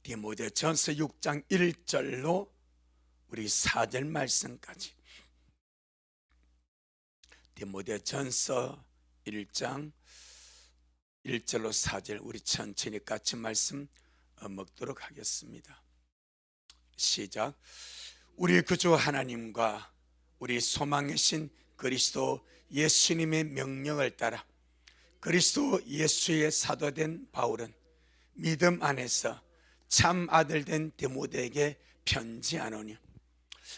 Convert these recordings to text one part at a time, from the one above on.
디모데전서 6장 1절로 우리 4절 말씀까지, 디모데전서 1장 1절로 4절 우리 천천히 같이 말씀 먹도록 하겠습니다. 시작. 우리 구주 하나님과 우리 소망의 신 그리스도 예수님의 명령을 따라 그리스도 예수의 사도된 바울은 믿음 안에서 참 아들된 디모데에게 편지하노니,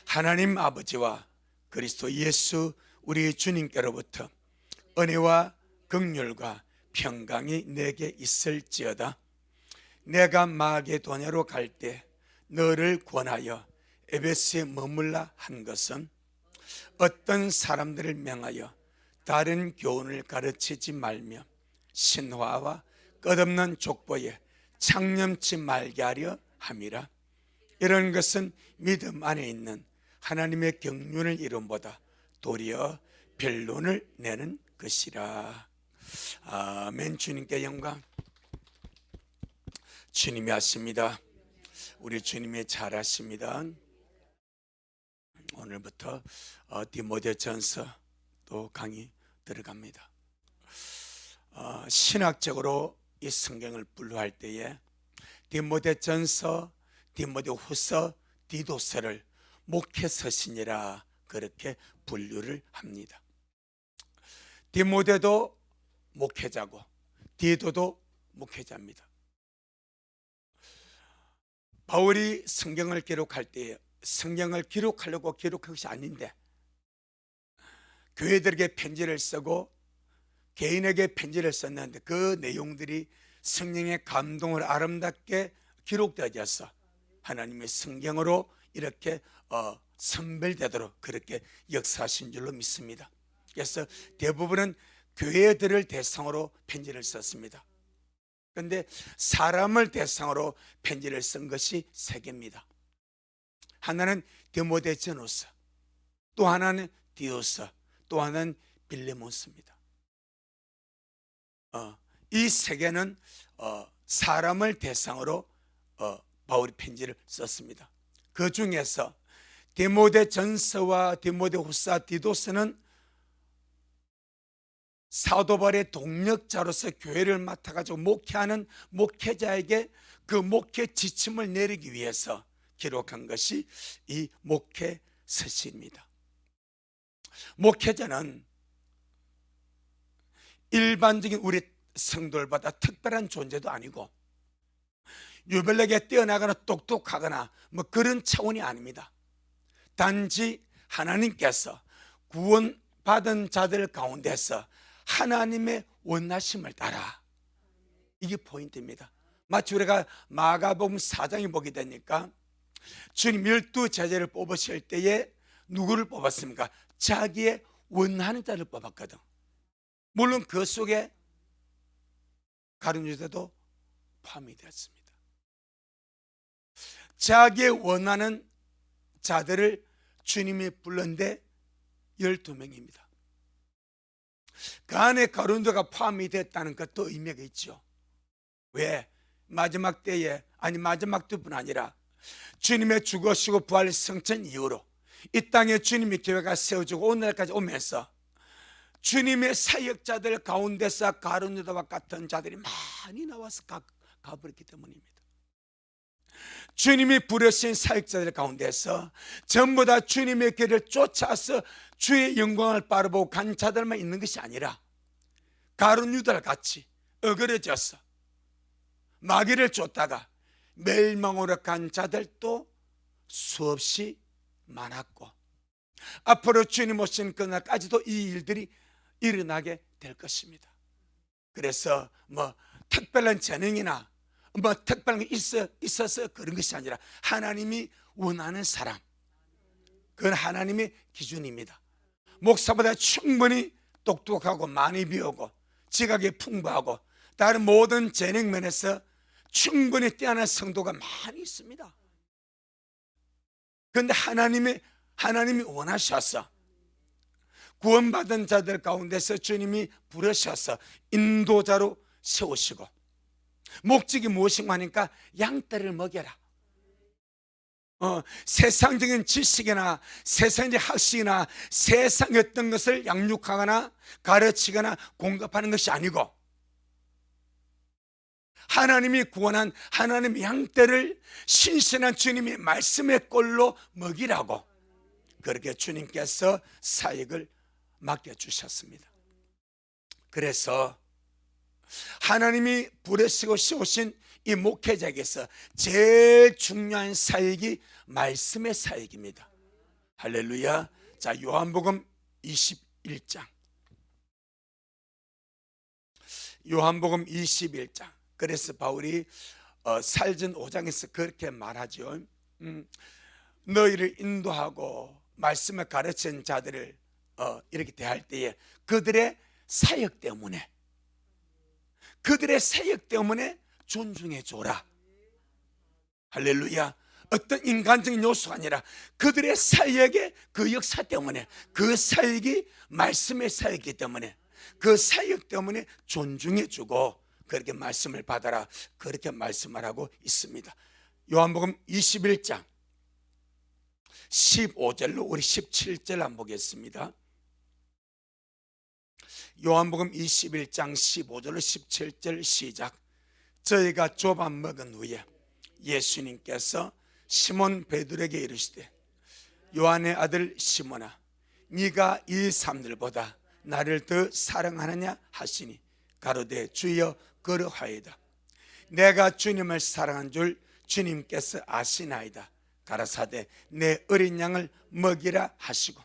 하나님 아버지와 그리스도 예수 우리 주님께로부터 은혜와 긍휼과 평강이 내게 있을지어다. 내가 마게도냐로 갈 때 너를 권하여 에베소에 머물라 한 것은 어떤 사람들을 명하여 다른 교훈을 가르치지 말며 신화와 끝없는 족보에 창념치 말게 하려 함이라. 이런 것은 믿음 안에 있는 하나님의 경륜을 이름보다 도리어 변론을 내는 것이라. 아멘. 주님께 영광. 주님이 하십니다. 우리 주님이 잘하십니다. 오늘부터 디모데전서 또 강의 들어갑니다. 신학적으로 이 성경을 분류할 때에 디모데전서, 디모데후서, 디도서를 목회서신이라 그렇게 분류를 합니다. 디모데도 목회자고 디도도 목회자입니다. 바울이 성경을 기록할 때에 성경을 기록하려고 기록한 것이 아닌데 교회들에게 편지를 쓰고 개인에게 편지를 썼는데 그 내용들이 성령의 감동을 아름답게 기록되어져서 하나님의 성경으로 이렇게 선별되도록 그렇게 역사하신 줄로 믿습니다. 그래서 대부분은 교회들을 대상으로 편지를 썼습니다. 그런데 사람을 대상으로 편지를 쓴 것이 세 개입니다. 하나는 디모데전후서, 또 하나는 디도서, 또 하나는 빌레몬서입니다. 이 세 개는 사람을 대상으로 바울이 편지를 썼습니다. 그 중에서 디모데전서와 디모데후서, 디도서는 사도 바울의 동력자로서 교회를 맡아가지고 목회하는 목회자에게 그 목회 지침을 내리기 위해서 기록한 것이 이 목회 서신입니다. 목회자는 일반적인 우리 성도들보다 특별한 존재도 아니고 유별나게 뛰어나거나 똑똑하거나 뭐 그런 차원이 아닙니다. 단지 하나님께서 구원받은 자들 가운데서 하나님의 원하심을 따라, 이게 포인트입니다. 마치 우리가 마가복음 4장에 보게 되니까 주님 12제자를 뽑으실 때에 누구를 뽑았습니까? 자기의 원하는 자를 뽑았거든. 물론 그 속에 가룟 유다도 포함이 되었습니다. 자기의 원하는 자들을 주님이 불렀는데 12명입니다. 그 안에 가룟 유다가 포함이 됐다는 것도 의미가 있죠. 왜? 마지막 때에, 아니 마지막 때뿐 아니라 주님의 죽으시고 부활 성천 이후로 이 땅에 주님의 교회가 세워지고 오늘날까지 오면서 주님의 사역자들 가운데서 가룟 유다와 같은 자들이 많이 나와서 가버렸기 때문입니다. 주님이 부르신 사역자들 가운데서 전부 다 주님의 길을 쫓아서 주의 영광을 바라보고 간 자들만 있는 것이 아니라 가룟 유다 같이 어그러져서 마귀를 쫓다가 멸망으로 간 자들도 수없이 많았고, 앞으로 주님 오신 그날까지도 이 일들이 일어나게 될 것입니다. 그래서 뭐 특별한 재능이나 뭐 특별한 게 있어서 그런 것이 아니라 하나님이 원하는 사람, 그건 하나님의 기준입니다. 목사보다 충분히 똑똑하고 많이 배우고 지각이 풍부하고 다른 모든 재능 면에서 충분히 뛰어난 성도가 많이 있습니다. 그런데 하나님이 원하셔서 구원받은 자들 가운데서 주님이 부르셔서 인도자로 세우시고 목적이 무엇인가 하니까 양떼를 먹여라. 세상적인 지식이나 세상적 학식이나 세상의 어떤 것을 양육하거나 가르치거나 공급하는 것이 아니고 하나님이 구원한 하나님의 양떼를 신선한 주님의 말씀의 꼴로 먹이라고 그렇게 주님께서 사역을 맡겨주셨습니다. 그래서 하나님이 부르시고 세우신 이 목회자에게서 제일 중요한 사역이 말씀의 사역입니다. 할렐루야. 자, 요한복음 21장. 요한복음 21장. 그래서 바울이 살전 5장에서 그렇게 말하죠. 너희를 인도하고 말씀을 가르친 자들을 이렇게 대할 때에 그들의 사역 때문에 존중해 줘라. 할렐루야. 어떤 인간적인 요소가 아니라 그들의 사역의 그 역사 때문에, 그 사역이 말씀의 사역이기 때문에 그 사역 때문에 존중해 주고 그렇게 말씀을 받아라, 그렇게 말씀을 하고 있습니다. 요한복음 21장 15절로 우리 17절 한번 보겠습니다. 요한복음 21장 15절로 17절 시작. 저희가 조밥 먹은 후에 예수님께서 시몬 베드로에게 이르시되 요한의 아들 시몬아, 네가 이 사람들보다 나를 더 사랑하느냐 하시니 가로되 주여 그러하이다. 내가 주님을 사랑한 줄 주님께서 아시나이다. 가라사대 내 어린 양을 먹이라 하시고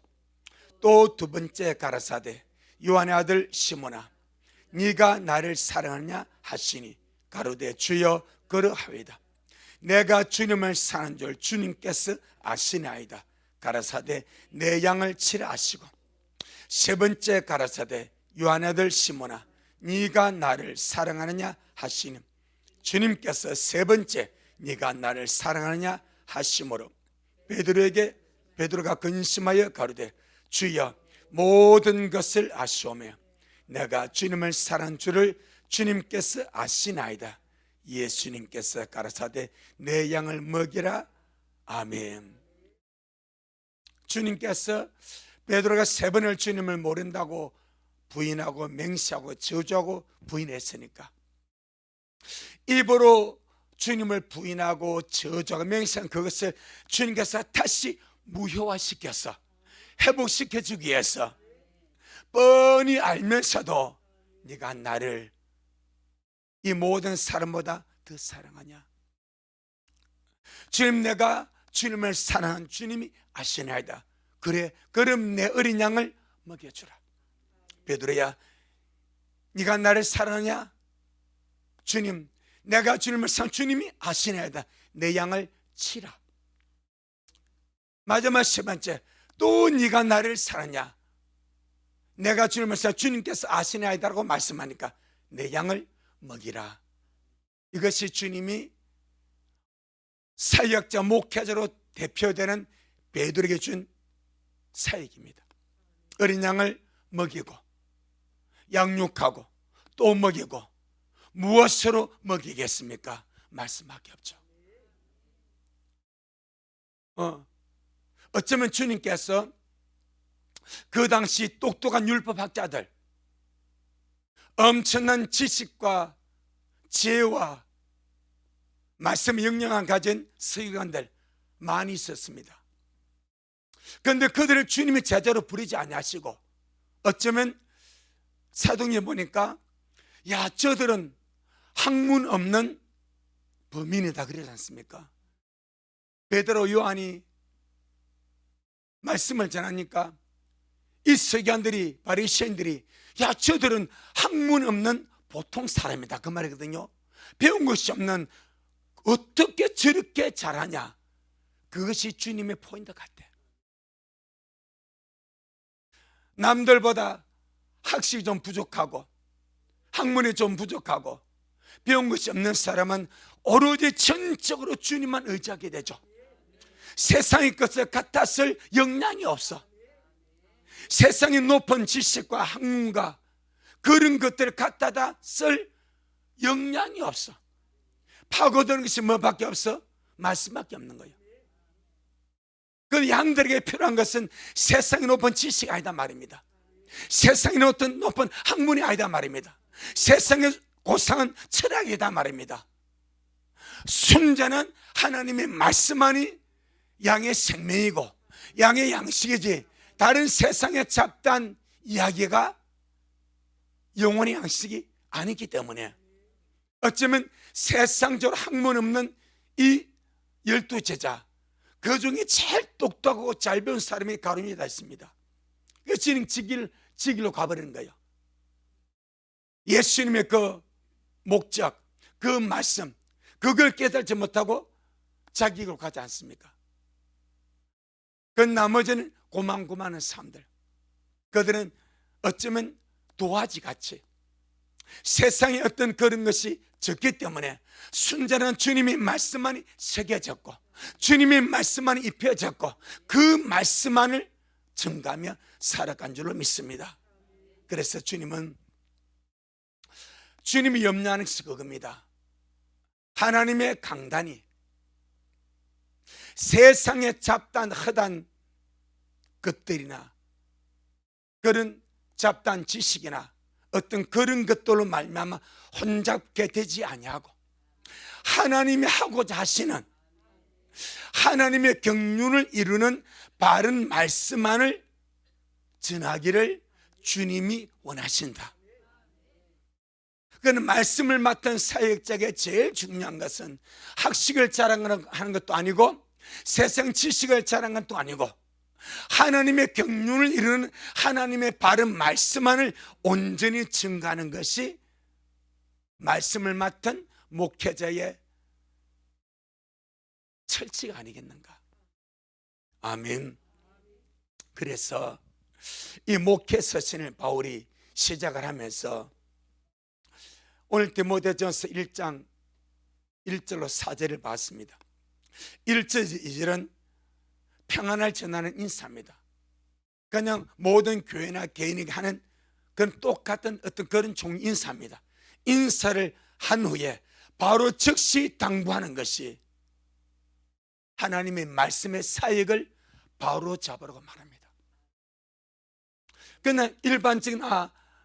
또 두 번째 가라사대 요한의 아들 시몬아, 네가 나를 사랑하느냐 하시니 가로되 주여 그러하이다. 내가 주님을 사랑한 줄 주님께서 아시나이다. 가라사대 내 양을 치라 하시고 세 번째 가라사대 요한의 아들 시몬아, 네가 나를 사랑하느냐 하시니 주님께서 세 번째 네가 나를 사랑하느냐 하심으로 베드로가 근심하여 가로되 주여 모든 것을 아시오며 내가 주님을 사랑한 줄을 주님께서 아시나이다. 예수님께서 가라사대 내 양을 먹이라. 아멘. 주님께서 베드로가 세 번을 주님을 모른다고 부인하고 맹세하고 저주하고 부인했으니까 입으로 주님을 부인하고 저주하고 맹세한 그것을 주님께서 다시 무효화시켜서 회복시켜주기 위해서 뻔히 알면서도 네가 나를 이 모든 사람보다 더 사랑하냐? 주님, 내가 주님을 사랑한 주님이 아시나이다. 그래, 그럼 내 어린 양을 먹여주라. 베드로야, 네가 나를 사랑하냐? 주님, 내가 주님을 사랑한 주님이 아시나이다. 내 양을 치라. 마지막 세 번째, 또 네가 나를 사랑하냐? 내가 주님을 사랑한 주님께서 아시나이다라고 말씀하니까 내 양을 먹이라. 이것이 주님이 사역자 목회자로 대표되는 베드로에게 준 사역입니다. 어린 양을 먹이고 양육하고 또 먹이고 무엇으로 먹이겠습니까? 말씀밖에 없죠. 어쩌면 주님께서 그 당시 똑똑한 율법학자들, 엄청난 지식과 지혜와 말씀의 영향을 가진 서기관들 많이 있었습니다. 그런데 그들을 주님의 제자로 부르지 아니하시고 어쩌면 사도행전 보니까 야, 저들은 학문 없는 범인이다 그러지 않습니까? 베드로 요한이 말씀을 전하니까 이 서기관들이, 바리새인들이 야, 저들은 학문 없는 보통 사람이다 그 말이거든요. 배운 것이 없는 어떻게 저렇게 잘하냐. 그것이 주님의 포인트 같아. 남들보다 학식이 좀 부족하고 학문이 좀 부족하고 배운 것이 없는 사람은 오로지 전적으로 주님만 의지하게 되죠. 세상의 것을 갖다 쓸 역량이 없어. 세상의 높은 지식과 학문과 그런 것들을 갖다다 쓸 역량이 없어. 파고드는 것이 뭐밖에 없어? 말씀밖에 없는 거예요. 그 양들에게 필요한 것은 세상의 높은 지식이 아니다 말입니다. 세상의 높은 학문이 아니다 말입니다. 세상의 고상한 철학이다 말입니다. 순전한 하나님의 말씀만이 양의 생명이고 양의 양식이지, 다른 세상의 잡다한 이야기가 영혼의 양식이 아니기 때문에 어쩌면 세상적으로 학문 없는 이 12제자, 그 중에 제일 똑똑하고 잘 배운 사람이 가룟 유다 있습니다. 그 지길로 가버리는 거예요. 예수님의 그 목적, 그 말씀, 그걸 깨달지 못하고 자기 길로 가지 않습니까? 그 나머지는 고만고만한 사람들, 그들은 어쩌면 도화지같이 세상에 어떤 그런 것이 적기 때문에 순전한 주님의 말씀만이 새겨졌고 주님의 말씀만이 입혀졌고 그 말씀만을 증가하며 살아간 줄로 믿습니다. 그래서 주님이 염려하는 것이 그겁니다. 하나님의 강단이 세상의 잡다한 허단 것들이나 그런 잡다한 지식이나 어떤 그런 것들로 말미암아 혼잡게 되지 아니하고 하나님이 하고자 하시는 하나님의 경륜을 이루는 바른 말씀만을 전하기를 주님이 원하신다. 그는 말씀을 맡은 사역자에게 제일 중요한 것은 학식을 자랑하는 것도 아니고 세상 지식을 자랑하는 것도 아니고 하나님의 경륜을 이루는 하나님의 바른 말씀만을 온전히 증거하는 것이 말씀을 맡은 목회자의 철칙 아니겠는가? 아멘. 그래서 이 목회 서신을 바울이 시작을 하면서 오늘 디모데전서 1장 1절로 4절을 봤습니다. 1절 2절은 평안을 전하는 인사입니다. 그냥 모든 교회나 개인이 하는 그런 똑같은 어떤 그런 종 인사입니다. 인사를 한 후에 바로 즉시 당부하는 것이 하나님의 말씀의 사역을 바로 잡으라고 말합니다. 그러나 일반적인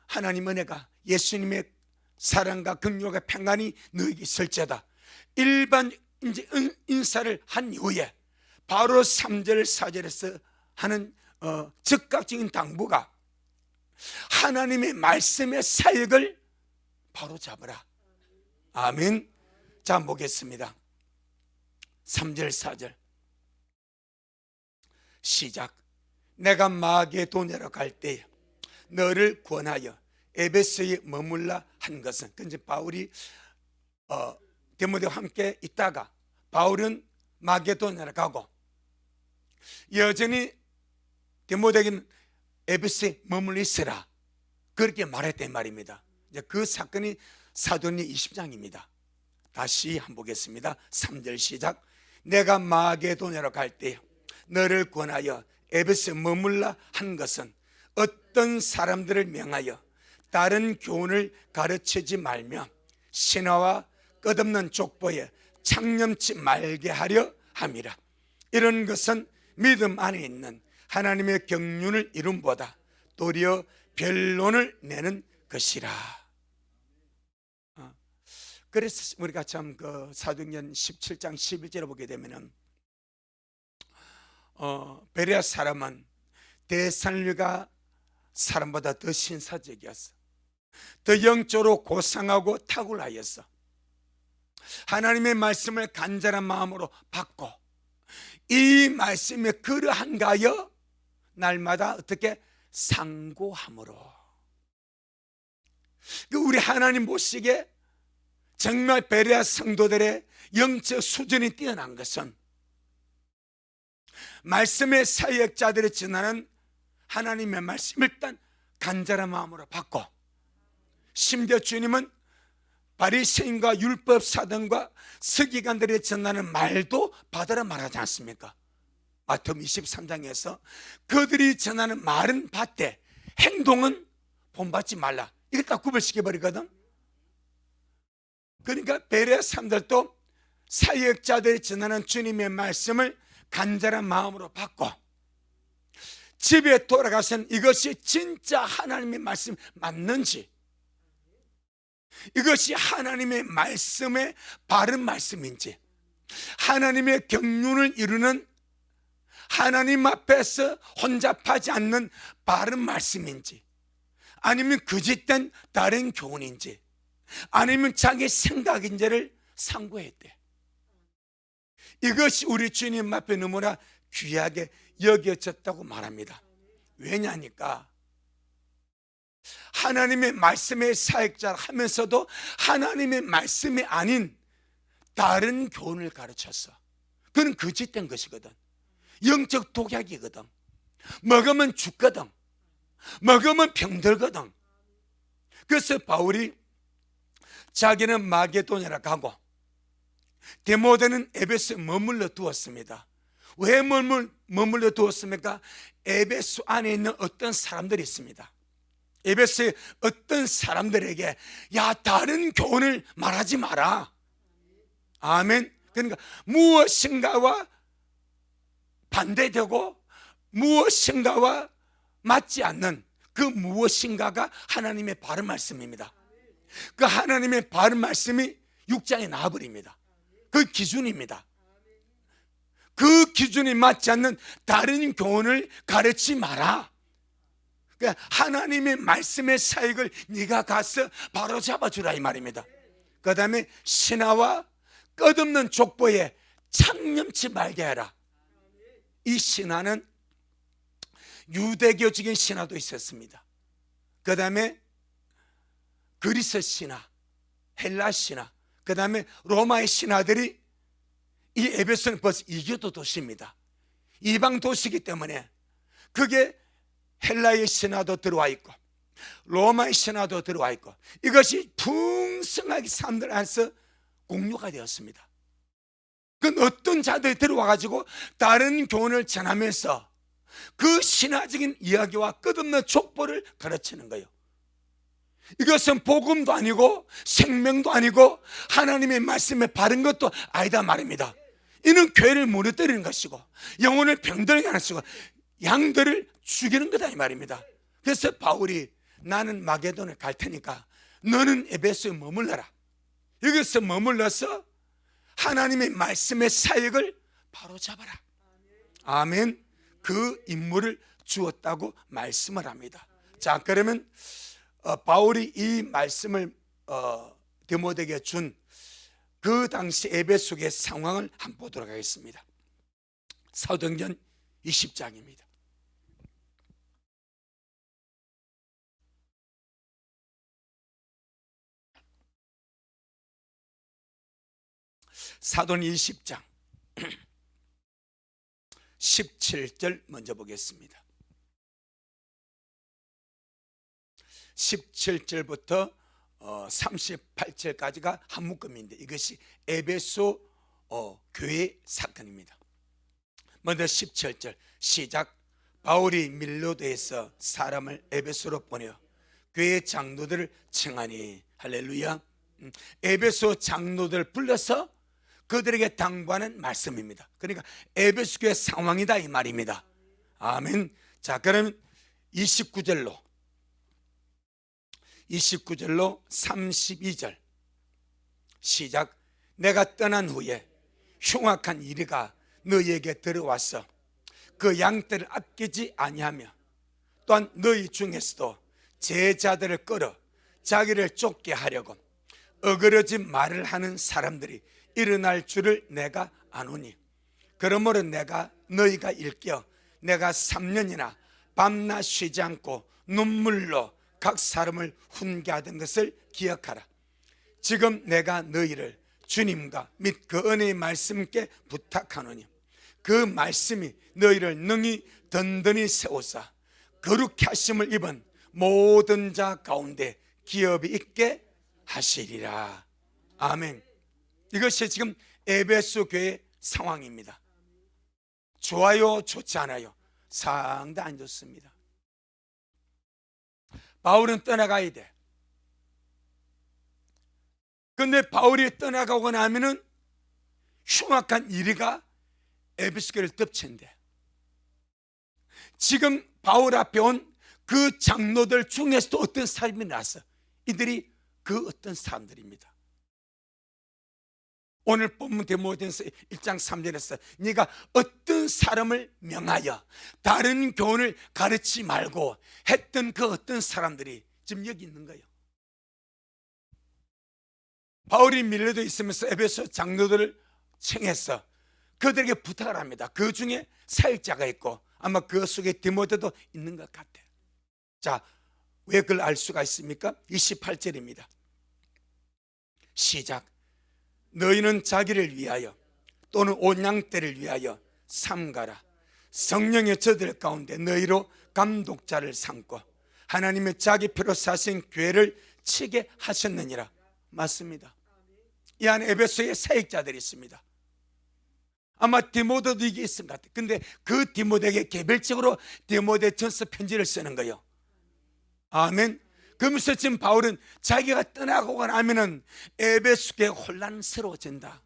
하나님 은혜가 예수님의 사랑과 긍휼과 평안이 너에게 있을지어다, 일반 이제 인사를 한 이후에 바로 3절 4절에서 하는 즉각적인 당부가 하나님의 말씀의 사역을 바로 잡으라. 아멘. 자, 보겠습니다. 3절 4절 시작. 내가 마게도냐로 갈 때에 너를 권하여 에베소에 머물라 한 것은, 그 이제 바울이 디모데와 함께 있다가 바울은 마게도냐로 가고 여전히 디모데에게는 에베소에 머물러 있으라 그렇게 말했단 말입니다. 이제 그 사건이 사도행전 20장입니다. 다시 한번 보겠습니다. 3절 시작. 내가 마게도냐로 갈 때 너를 권하여 에베소에 머물라 한 것은 어떤 사람들을 명하여 다른 교훈을 가르치지 말며 신화와 끝없는 족보에 창념치 말게 하려 함이라. 이런 것은 믿음 안에 있는 하나님의 경륜을 이룸보다 도리어 변론을 내는 것이라. 그래서 우리가 참 그 사도행전 17장 11절을 보게 되면은 베레아 사람은 데살로니가 사람보다 더 신사적이었어. 더 영적으로 고상하고 탁월하였어. 하나님의 말씀을 간절한 마음으로 받고 이 말씀에 그러한가여 날마다 어떻게 상고함으로, 우리 하나님 보시기에 정말 베레아 성도들의 영적 수준이 뛰어난 것은 말씀의 사역자들이 전하는 하나님의 말씀 일단 간절한 마음으로 받고, 심지어 주님은 바리새인과 율법사들과 서기관들이 전하는 말도 받으라 말하지 않습니까? 마태복음 23장에서 그들이 전하는 말은 받되 행동은 본받지 말라, 이걸 딱 구별시켜 버리거든. 그러니까 베레아 사람들도 사역자들이 전하는 주님의 말씀을 간절한 마음으로 받고 집에 돌아가서는 이것이 진짜 하나님의 말씀 맞는지, 이것이 하나님의 말씀의 바른 말씀인지, 하나님의 경륜을 이루는 하나님 앞에서 혼잡하지 않는 바른 말씀인지, 아니면 거짓된 다른 교훈인지, 아니면 자기 생각인지를 상고했대. 이것이 우리 주님 앞에 너무나 귀하게 여겨졌다고 말합니다. 왜냐니까 하나님의 말씀의 사역자 하면서도 하나님의 말씀이 아닌 다른 교훈을 가르쳤어. 그건 거짓된 것이거든. 영적 독약이거든. 먹으면 죽거든. 먹으면 병들거든. 그래서 바울이 자기는 마게도냐로 가고 디모데는 에베소에 머물러 두었습니다. 왜 머물러 두었습니까? 에베소 안에 있는 어떤 사람들이 있습니다. 에베소의 어떤 사람들에게 야, 다른 교훈을 말하지 마라. 아멘. 그러니까 무엇인가와 반대되고 무엇인가와 맞지 않는 그 무엇인가가 하나님의 바른 말씀입니다. 그 하나님의 바른 말씀이 6장에 나와버립니다. 그 기준입니다. 그 기준이 맞지 않는 다른 교훈을 가르치지 마라. 그러니까 하나님의 말씀의 사역을 네가 가서 바로 잡아주라 이 말입니다. 그 다음에 신하와 끝없는 족보에 창념치 말게 해라. 이 신하는 유대교적인 신하도 있었습니다. 그 다음에 그리스 신하, 헬라 신하, 그 다음에 로마의 신하들이, 이 에베소는 벌써 이교도 도시입니다. 이방 도시이기 때문에 그게 헬라의 신하도 들어와 있고 로마의 신하도 들어와 있고 이것이 풍성하게 사람들 안에서 공유가 되었습니다. 그 어떤 자들이 들어와 가지고 다른 교훈을 전하면서 그 신화적인 이야기와 끝없는 족보를 가르치는 거예요. 이것은 복음도 아니고 생명도 아니고 하나님의 말씀에 바른 것도 아니다 말입니다. 이는 교회를 무너뜨리는 것이고 영혼을 병들게 하는 것이고 양들을 죽이는 거다 이 말입니다. 그래서 바울이 나는 마게도에 갈 테니까 너는 에베소에 머물러라. 여기서 머물러서 하나님의 말씀의 사역을 바로 잡아라. 아멘. 그 임무를 주었다고 말씀을 합니다. 자, 그러면 바울이 이 말씀을 디모데에게 준 그 당시 에베소의 상황을 한번 보도록 하겠습니다. 사도행전 20장입니다. 사도행전 20장 17절 먼저 보겠습니다. 17절부터 38절까지가 한 묶음인데 이것이 에베소 교회 사건입니다. 먼저 17절 시작. 바울이 밀로도에서 사람을 에베소로 보내어 교회 장로들을 청하니. 할렐루야. 에베소 장로들을 불러서 그들에게 당부하는 말씀입니다. 그러니까 에베소 교회 상황이다 이 말입니다. 아멘. 자, 그러면 29절로 32절 시작. 내가 떠난 후에 흉악한 이리가 너희에게 들어와서 그 양떼를 아끼지 아니하며 또한 너희 중에서도 제자들을 끌어 자기를 쫓게 하려고 어그러진 말을 하는 사람들이 일어날 줄을 내가 아노니. 그러므로 내가 너희가 일깨어 내가 3년이나 밤낮 쉬지 않고 눈물로 각 사람을 훈계하던 것을 기억하라. 지금 내가 너희를 주님과 및 그 은혜의 말씀께 부탁하노니 그 말씀이 너희를 능히 든든히 세우사 거룩히 하심을 입은 모든 자 가운데 기업이 있게 하시리라. 아멘. 이것이 지금 에베소 교회 상황입니다. 좋아요, 좋지 않아요? 상당히 안 좋습니다. 바울은 떠나가야 돼. 근데 바울이 떠나가고 나면은 흉악한 이리가 에베소 교회를 덮친대. 지금 바울 앞에 온 그 장로들 중에서도 어떤 사람이 나왔어. 이들이 그 어떤 사람들입니다. 오늘 본문 디모데전서 1장 3절에서 네가 어떤 사람을 명하여 다른 교훈을 가르치지 말고 했던 그 어떤 사람들이 지금 여기 있는 거예요. 바울이 밀레도에 있으면서 에베소 장로들을 청해서 그들에게 부탁을 합니다. 그 중에 사역자가 있고 아마 그 속에 디모데도 있는 것 같아요. 자, 왜 그걸 알 수가 있습니까? 28절입니다. 시작. 너희는 자기를 위하여 또는 온양떼를 위하여 삼가라. 성령의 저들 가운데 너희로 감독자를 삼고 하나님의 자기 피로 사신 교회를 치게 하셨느니라. 맞습니다. 이 안에 에베소에 사역자들이 있습니다. 아마 디모데도 이게 있은 것 같아요. 근데 그 디모데에게 개별적으로 디모데전서 편지를 쓰는 거예요. 아멘. 그러면서 지금 바울은 자기가 떠나고 나면은 에베소에 혼란스러워진다.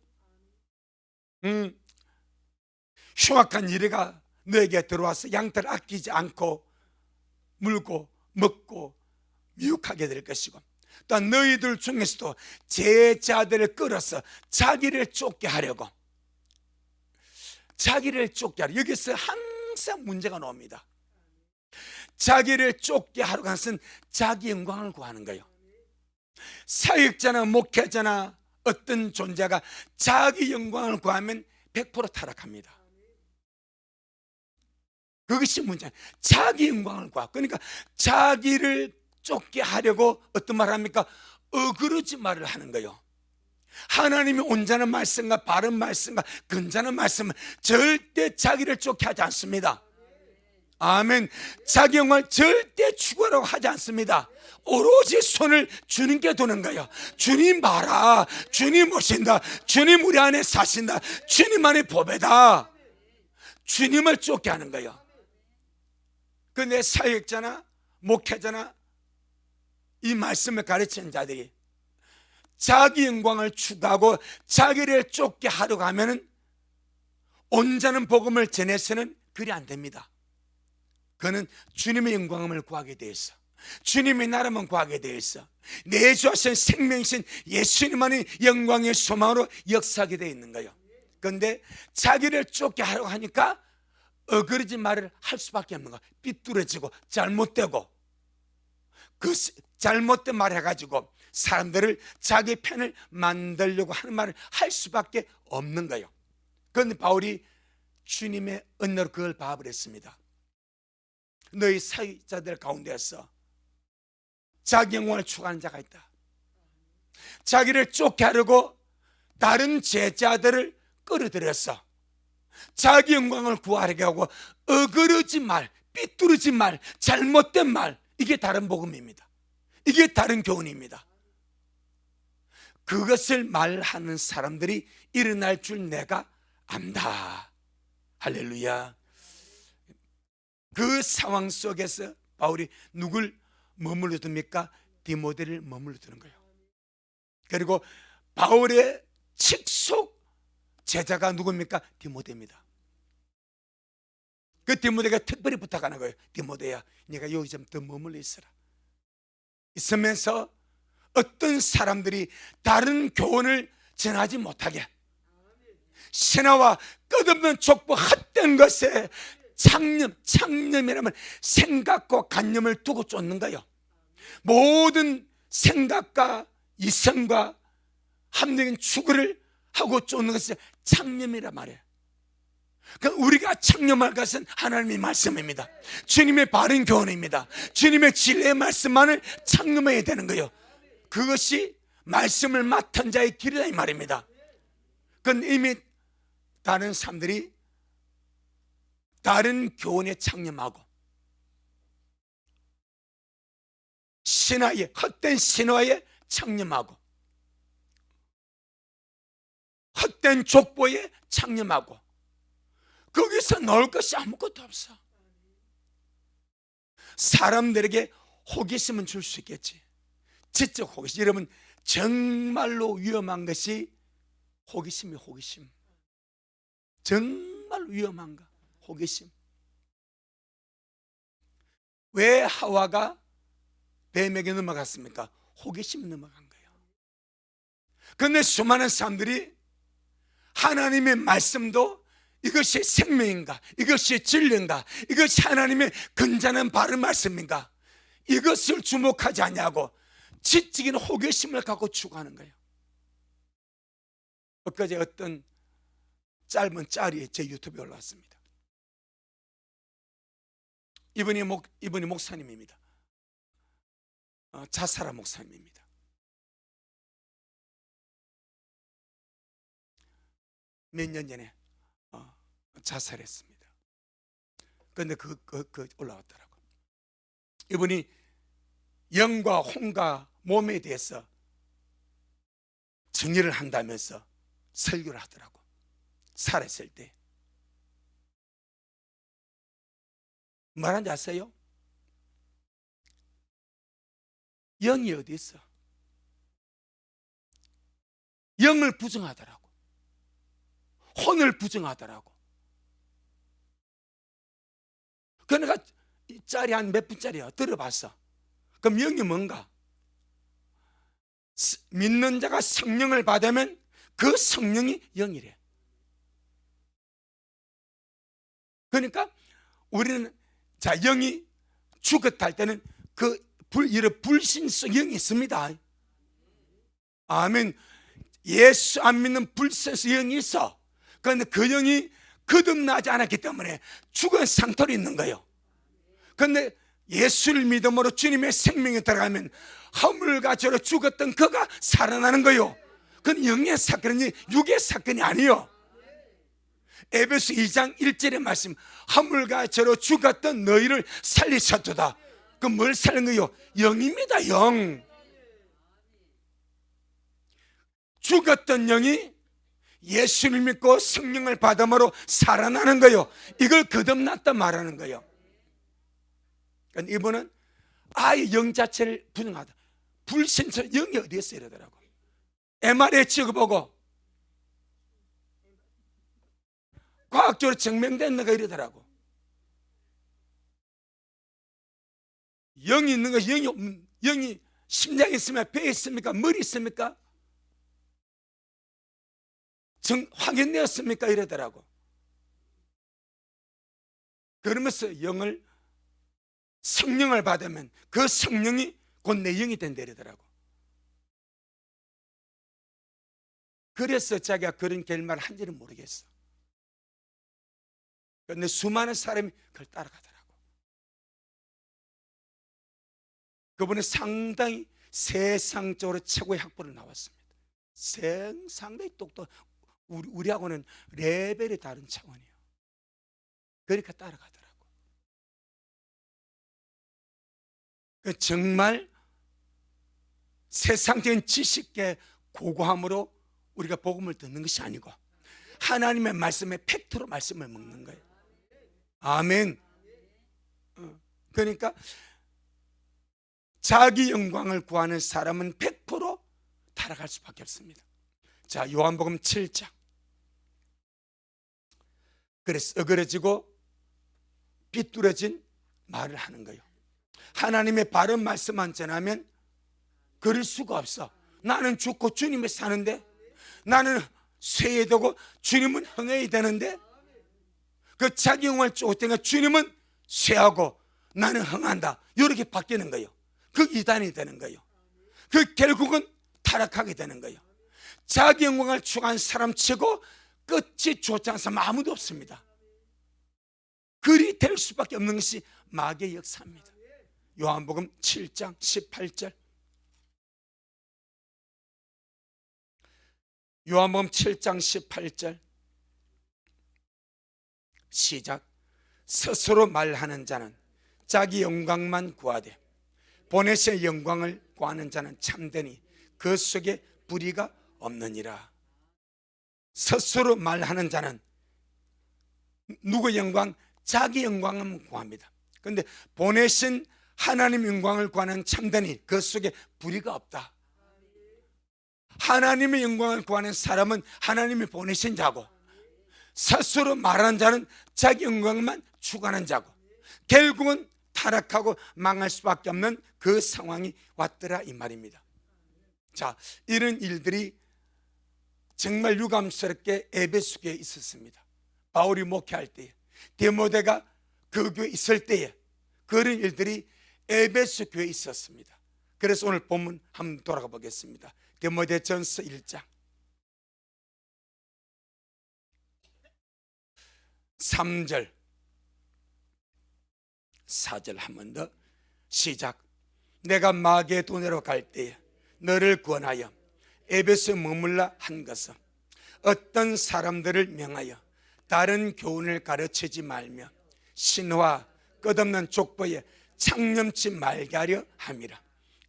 흉악한 이래가 너에게 들어와서 양털 아끼지 않고 물고 먹고 미혹하게 될 것이고, 또한 너희들 중에서도 제자들을 끌어서 자기를 쫓게 하려고, 자기를 쫓게 하려. 여기서 항상 문제가 나옵니다. 자기를 쫓게 하려고 하는 것은 자기 영광을 구하는 거예요. 사역자나 목회자나 어떤 존재가 자기 영광을 구하면 100% 타락합니다. 그것이 문제예요. 자기 영광을 구하고, 그러니까 자기를 쫓게 하려고 어떤 말을 합니까? 어그러지 말을 하는 거예요. 하나님이 온전한 말씀과 바른 말씀과 근자는 말씀은 절대 자기를 쫓게 하지 않습니다. 아멘. 자기 영광을 절대 추구하라고 하지 않습니다. 오로지 손을 주님께 두는 거예요. 주님 봐라, 주님 오신다, 주님 우리 안에 사신다, 주님 안에 보배다. 주님을 쫓게 하는 거예요. 근데 사역자나 목회자나 이 말씀을 가르치는 자들이 자기 영광을 추구하고 자기를 쫓게 하려고 하면은 온전한 복음을 전해서는 그리 안 됩니다. 그는 주님의 영광을 구하게 되어 있어. 주님의 나라만 구하게 되어 있어. 내 주 하신 생명이신 예수님만이 영광의 소망으로 역사하게 되어 있는 거예요. 그런데 자기를 쫓게 하려고 하니까 어그러진 말을 할 수밖에 없는 거야. 삐뚤어지고 잘못되고, 그 잘못된 말 해가지고 사람들을 자기 편을 만들려고 하는 말을 할 수밖에 없는 거예요. 그런데 바울이 주님의 은혜로 그걸 파악했습니다. 너희 사역자들 가운데서 자기 영광을 추구하는 자가 있다. 자기를 쫓게 하려고 다른 제자들을 끌어들여서 자기 영광을 구하려고 하고 어그러진 말, 삐뚤어진 말, 잘못된 말, 이게 다른 복음입니다. 이게 다른 교훈입니다. 그것을 말하는 사람들이 일어날 줄 내가 안다. 할렐루야. 그 상황 속에서 바울이 누굴 머물러 둡니까? 디모데를 머물러 두는 거예요. 그리고 바울의 직속 제자가 누굽니까? 디모데입니다. 그 디모데가 특별히 부탁하는 거예요. 디모데야, 네가 여기 좀 더 머물러 있어라. 있으면서 어떤 사람들이 다른 교훈을 전하지 못하게, 신화와 끝없는 족보 헛된 것에 창념이라면 생각과 관념을 두고 쫓는 거예요. 모든 생각과 이성과 합리적인 추구를 하고 쫓는 것이 창념이란 말이에요. 그러니까 우리가 창념할 것은 하나님의 말씀입니다. 주님의 바른 교훈입니다. 주님의 진리의 말씀만을 창념해야 되는 거예요. 그것이 말씀을 맡은 자의 길이다 이 말입니다. 그건 이미 다른 사람들이 다른 교훈에 창념하고 신화에, 헛된 신화에 창념하고 헛된 족보에 창념하고 거기서 넣을 것이 아무것도 없어. 사람들에게 호기심은 줄 수 있겠지. 지적 호기심. 여러분, 정말로 위험한 것이 호기심이에요. 호기심. 정말 위험한가? 호기심. 왜 하와가 뱀에게 넘어갔습니까? 호기심이 넘어간 거예요. 그런데 수많은 사람들이 하나님의 말씀도 이것이 생명인가? 이것이 진리인가? 이것이 하나님의 건전한 바른 말씀인가? 이것을 주목하지 않냐고 지적인 호기심을 갖고 추구하는 거예요. 엊그제 어떤 짧은 짤이 제 유튜브에 올라왔습니다. 이분이 목사님입니다. 자살한 목사님입니다. 몇 년 전에 자살했습니다. 그런데 그 올라왔더라고요. 이분이 영과 혼과 몸에 대해서 정리를 한다면서 설교를 하더라고. 살았을 때 말하는지 아세요? 영이 어디 있어? 영을 부정하더라고. 혼을 부정하더라고. 그러니까 이 짤이 한 몇 분짜리야. 들어봤어. 그럼 영이 뭔가? 믿는 자가 성령을 받으면 그 성령이 영이래. 그러니까 우리는 자 영이 죽었다 할 때는 이런 불신성 영이 있습니다. 아멘. 예수 안 믿는 불신성 영이 있어. 그런데 그 영이 거듭나지 않았기 때문에 죽은 상태로 있는 거예요. 그런데 예수를 믿음으로 주님의 생명에 들어가면 허물과 죄로 죽었던 그가 살아나는 거예요. 그건 영의 사건이 육의 사건이 아니에요. 에베소 2장 1절의 말씀, 허물과 죄로 죽었던 너희를 살리셨도다. 그 뭘 살린 거예요? 영입니다. 영. 죽었던 영이 예수를 믿고 성령을 받음으로 살아나는 거예요. 이걸 거듭났다 말하는 거예요. 그러니까 이분은 아예 영 자체를 부정하다. 불신처럼 영이 어디에 있어 이러더라고. MRI 찍어보고 과학적으로 증명된 거 이러더라고. 영이 있는 거, 영이 심장에 있으면 배에 있습니까? 머리 있습니까? 확인되었습니까? 이러더라고. 그러면서 성령을 받으면 그 성령이 곧 내 영이 된다 이러더라고. 그래서 자기가 그런 결말을 한지는 모르겠어. 그런데 수많은 사람이 그걸 따라가더라고. 그분은 상당히 세상적으로 최고의 학벌을 나왔습니다. 상당히 똑똑. 우리하고는 레벨이 다른 차원이에요. 그러니까 따라가더라고. 정말 세상적인 지식의 고고함으로 우리가 복음을 듣는 것이 아니고 하나님의 말씀에 팩트로 말씀을 먹는 거예요. 아멘. 그러니까 자기 영광을 구하는 사람은 100% 타락할 수밖에 없습니다. 자, 요한복음 7장. 그래서 어그러지고 삐뚤어진 말을 하는 거예요. 하나님의 바른 말씀만 전하면 그럴 수가 없어. 나는 죽고 주님이 사는데, 나는 쇠해야 되고 주님은 흥해야 되는데, 그 자기 영광을 쫓다가 주님은 쇠하고 나는 흥한다. 이렇게 바뀌는 거예요. 그 이단이 되는 거예요. 그 결국은 타락하게 되는 거예요. 자기 영광을 추구한 사람 치고 끝이 좋지 않은 사람 아무도 없습니다. 그리 될 수밖에 없는 것이 마귀의 역사입니다. 요한복음 7장 18절. 요한복음 7장 18절 시작. 스스로 말하는 자는 자기 영광만 구하되 보내신 영광을 구하는 자는 참되니 그 속에 불의가 없느니라. 스스로 말하는 자는 누구의 영광? 자기 영광을 구합니다. 그런데 보내신 하나님 영광을 구하는 참되니 그 속에 불의가 없다. 하나님의 영광을 구하는 사람은 하나님이 보내신 자고, 스스로 말하는 자는 자기 영광만 추구하는 자고 결국은 타락하고 망할 수밖에 없는 그 상황이 왔더라 이 말입니다. 자, 이런 일들이 정말 유감스럽게 에베소 교회에 있었습니다. 바울이 목회할 때에, 디모데가 그 교회에 있을 때에 그런 일들이 에베소 교회에 있었습니다. 그래서 오늘 본문 한번 돌아가 보겠습니다. 디모데전서 1장 3절 4절 한 번 더 시작. 내가 마게도냐로 갈 때에 너를 구원하여 에베소에 머물라 한 것은 어떤 사람들을 명하여 다른 교훈을 가르치지 말며 신화 끝없는 족보에 창념치 말게 하려 함이라.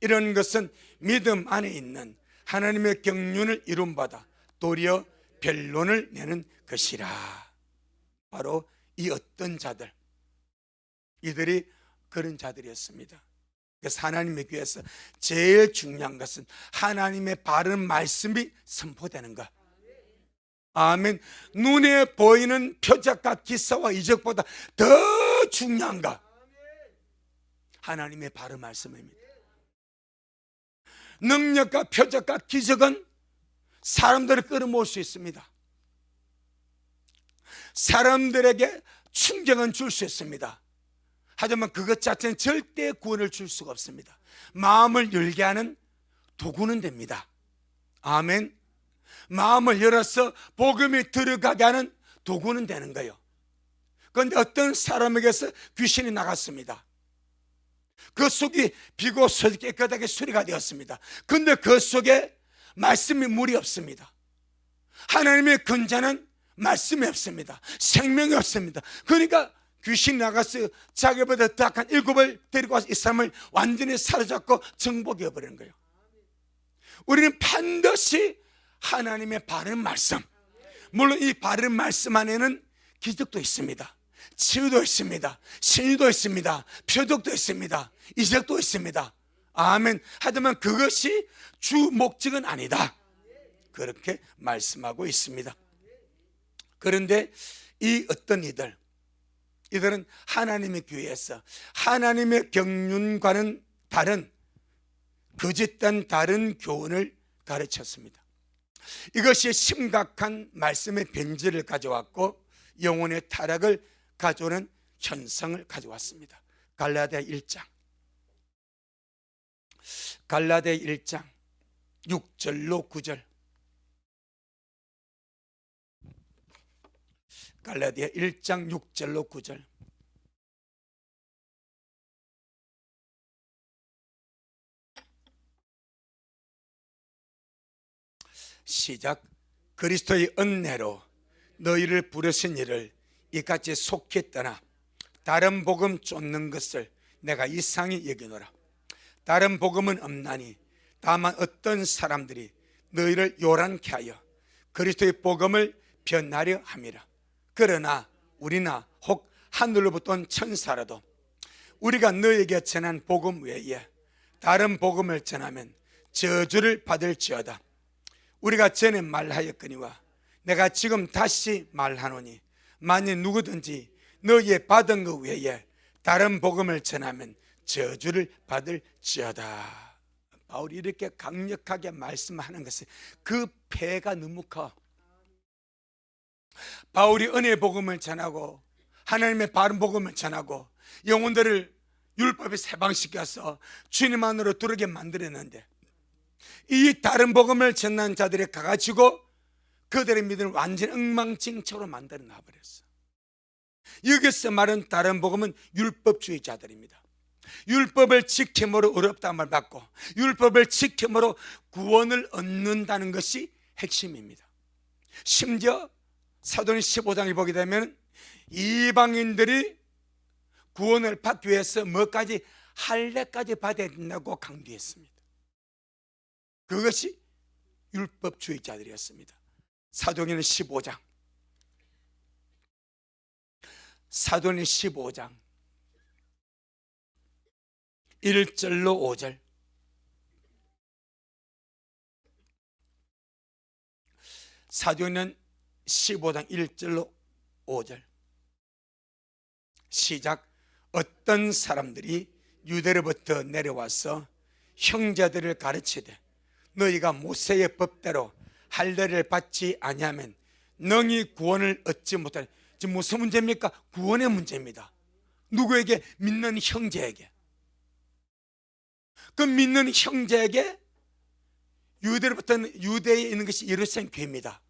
이런 것은 믿음 안에 있는 하나님의 경륜을 이룬바다 도리어 변론을 내는 것이라. 바로 이 어떤 자들, 이들이 그런 자들이었습니다. 그래서 하나님의 교회에서 제일 중요한 것은 하나님의 바른 말씀이 선포되는 것. 아멘. 눈에 보이는 표적과 기사와 이적보다 더 중요한 것, 하나님의 바른 말씀입니다. 능력과 표적과 기적은 사람들을 끌어모을 수 있습니다. 사람들에게 충격은 줄 수 있습니다. 하지만 그것 자체는 절대 구원을 줄 수가 없습니다. 마음을 열게 하는 도구는 됩니다. 아멘. 마음을 열어서 복음이 들어가게 하는 도구는 되는 거예요. 그런데 어떤 사람에게서 귀신이 나갔습니다. 그 속이 비고소 깨끗하게 수리가 되었습니다. 그런데 그 속에 말씀이 물이 없습니다. 하나님의 근자는 말씀이 없습니다. 생명이 없습니다. 그러니까 귀신이 나가서 자기보다 더 악한 7을 데리고 와서 이 사람을 완전히 사로잡고 정복해 버리는 거예요. 우리는 반드시 하나님의 바른 말씀, 물론 이 바른 말씀 안에는 기적도 있습니다. 치유도 있습니다. 신유도 있습니다. 표적도 있습니다. 이적도 있습니다. 아멘. 하지만 그것이 주 목적은 아니다. 그렇게 말씀하고 있습니다. 그런데 이 어떤 이들은 하나님의 교회에서 하나님의 경륜과는 다른 거짓된 다른 교훈을 가르쳤습니다. 이것이 심각한 말씀의 변질을 가져왔고 영혼의 타락을 가져오는 현상을 가져왔습니다. 갈라디아 1장 6절로 9절. 갈라디아 1장 6절로 9절. 시작. 그리스도의 은혜로 너희를 부르신 이를 이같이 속히 떠나 다른 복음 쫓는 것을 내가 이상히 여기노라. 다른 복음은 없나니 다만 어떤 사람들이 너희를 요란케 하여 그리스도의 복음을 변하려 함이라. 그러나 우리나 혹 하늘로부터 온 천사라도 우리가 너에게 전한 복음 외에 다른 복음을 전하면 저주를 받을지어다. 우리가 전에 말하였거니와 내가 지금 다시 말하노니 만일 누구든지 너희의 받은 것 외에 다른 복음을 전하면 저주를 받을지어다. 바울이 이렇게 강력하게 말씀하는 것은 그 폐가 너무 커. 바울이 은혜 복음을 전하고 하나님의 바른 복음을 전하고 영혼들을 율법에 세방시켜서 주님 안으로 들어오게 만들었는데 이 다른 복음을 전한 자들이 가가지고 그들의 믿음을 완전 엉망진창으로 만들어 놔버렸어. 여기서 말하는 다른 복음은 율법주의자들입니다. 율법을 지킴으로 어렵다는 말 받고 율법을 지킴으로 구원을 얻는다는 것이 핵심입니다. 심지어 사도행 15장을 보게 되면 이방인들이 구원을 받기 위해서 뭐까지 할례까지 받아야 된다고 강조했습니다. 그것이 율법주의자들이었습니다. 사도행전 15장 1절로 5절. 사도행전 15장 1절로 5절 시작. 어떤 사람들이 유대로부터 내려와서 형제들을 가르치되 너희가 모세의 법대로 할례를 받지 아니하면 너희 구원을 얻지 못하니. 지금 무슨 문제입니까? 구원의 문제입니다. 누구에게? 믿는 형제에게. 그 믿는 형제에게 유대로부터는 유대에 있는 것이 예루살렘 교회입니다.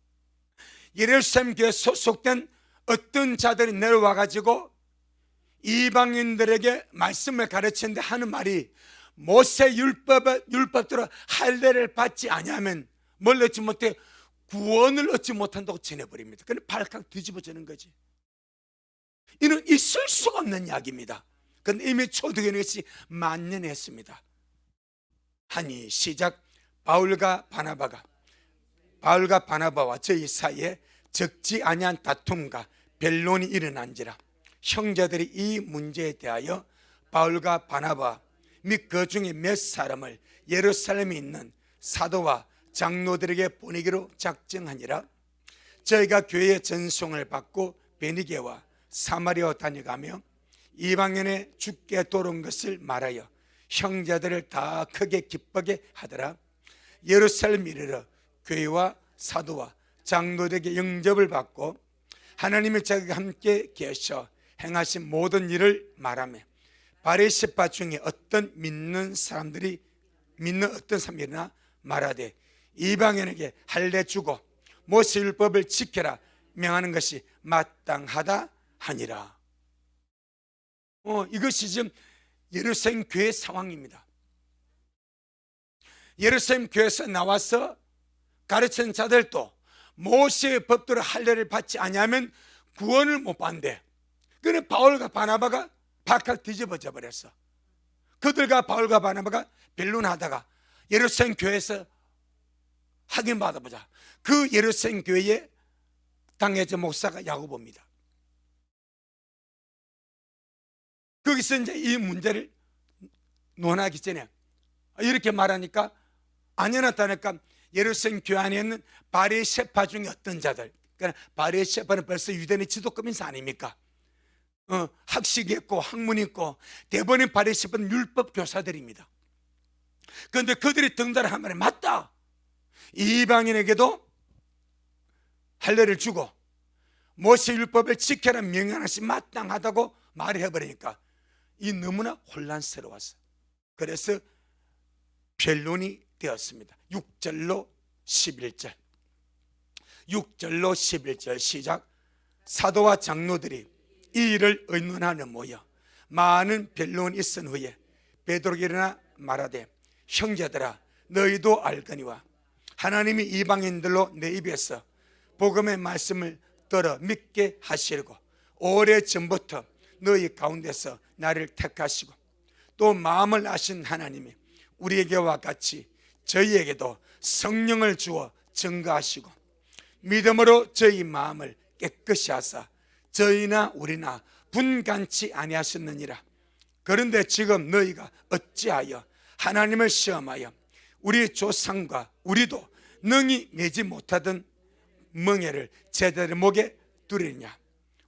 예루살렘 교회에 소속된 어떤 자들이 내려와 가지고 이방인들에게 말씀을 가르치는데 하는 말이 모세 율법대로 할례를 받지 아니하면 뭘 얻지 못해? 구원을 얻지 못한다고 전해버립니다. 그런데 발칵 뒤집어지는 거지. 이는 있을 수가 없는 이야기입니다. 그런데 이미 초대교회는 것이 만연했습니다. 하니 시작. 바울과 바나바와 저희 사이에 적지 아니한 다툼과 변론이 일어난지라. 형제들이 이 문제에 대하여 바울과 바나바 및 그 중에 몇 사람을 예루살렘에 있는 사도와 장로들에게 보내기로 작정하니라. 저희가 교회의 전송을 받고 베니게와 사마리아 다녀가며 이방인의 죽게 돌아온 것을 말하여 형제들을 다 크게 기쁘게 하더라. 예루살렘 이르러 교회와 사도와 장로들에게 영접을 받고 하나님의 자기가 함께 계셔 행하신 모든 일을 말하며 바리새파 중에 어떤 믿는 사람이 일어나 말하되 이방인에게 할례 주고 모세 율법을 지켜라 명하는 것이 마땅하다 하니라. 이것이 지금 예루살렘 교회 상황입니다. 예루살렘 교회에서 나와서 가르치는 자들도 모세의 법대로 할례를 받지 아니하면 구원을 못 받는데, 그는 바울과 바나바가 발칵 뒤집어져 버렸어. 그들과 바울과 바나바가 변론하다가 예루살렘 교회에서 확인받아보자. 그 예루살렘 교회의 당회자 목사가 야고보입니다. 거기서 이제 이 문제를 논하기 전에 이렇게 말하니까 아니나 나타나니까 예루살렘 교회 안에 있는 바리새파 중에 어떤 자들, 그러니까 바리새파는 벌써 유대인의 지도급 인사 아닙니까? 학식이 있고 학문이 있고 대부분의 바리새파는 율법 교사들입니다. 그런데 그들이 등단한 말에 맞다, 이방인에게도 할례를 주고 모세 율법을 지켜라 명령하는 것이 마땅하다고 말을 해버리니까 이 너무나 혼란스러웠어요. 그래서 변론이 되었습니다. 6절로 11절 시작. 사도와 장로들이 이 일을 의논하는 모여 많은 변론이 있은 후에 베드로가 일어나 말하되 형제들아 너희도 알거니와 하나님이 이방인들로 내 입에서 복음의 말씀을 들어 믿게 하시려고 오래전부터 너희 가운데서 나를 택하시고 또 마음을 아신 하나님이 우리에게와 같이 저희에게도 성령을 주어 증거하시고 믿음으로 저희 마음을 깨끗이 하사 저희나 우리나 분간치 아니하셨느니라. 그런데 지금 너희가 어찌하여 하나님을 시험하여 우리 조상과 우리도 능히 매지 못하던 멍에를 제자들의 목에 두리냐.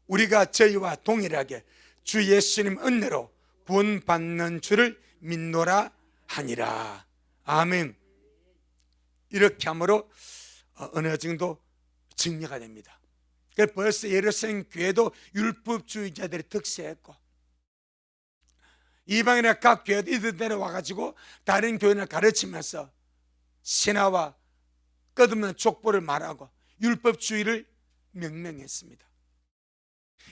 우리가 저희와 동일하게 주 예수님 은혜로 구원받는 줄을 믿노라 하니라. 아멘. 이렇게 함으로 어느 정도 정리가 됩니다. 벌써 예루살렘 교회도 율법주의자들이 득세했고 이방인의 각 교회도 이들 내려와가지고 다른 교회를 가르치면서 신화와 끝없는 족보를 말하고 율법주의를 명명했습니다.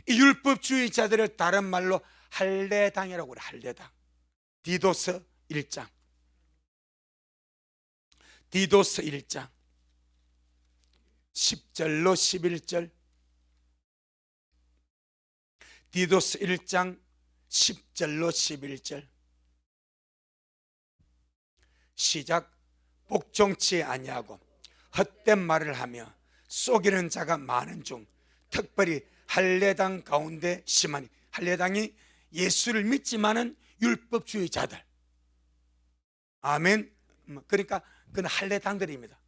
이 율법주의자들을 다른 말로 할례당이라고 그래. 할례당. 디도서 1장 디도서 1장 10절로 11절 디도서 1장 10절로 11절 시작. 복종치 아니하고 헛된 말을 하며 속이는 자가 많은 중 특별히 할례당 가운데 심하니. 할례당이 예수를 믿지만은 율법주의자들. 아멘. 그러니까 그건 할례당들입니다.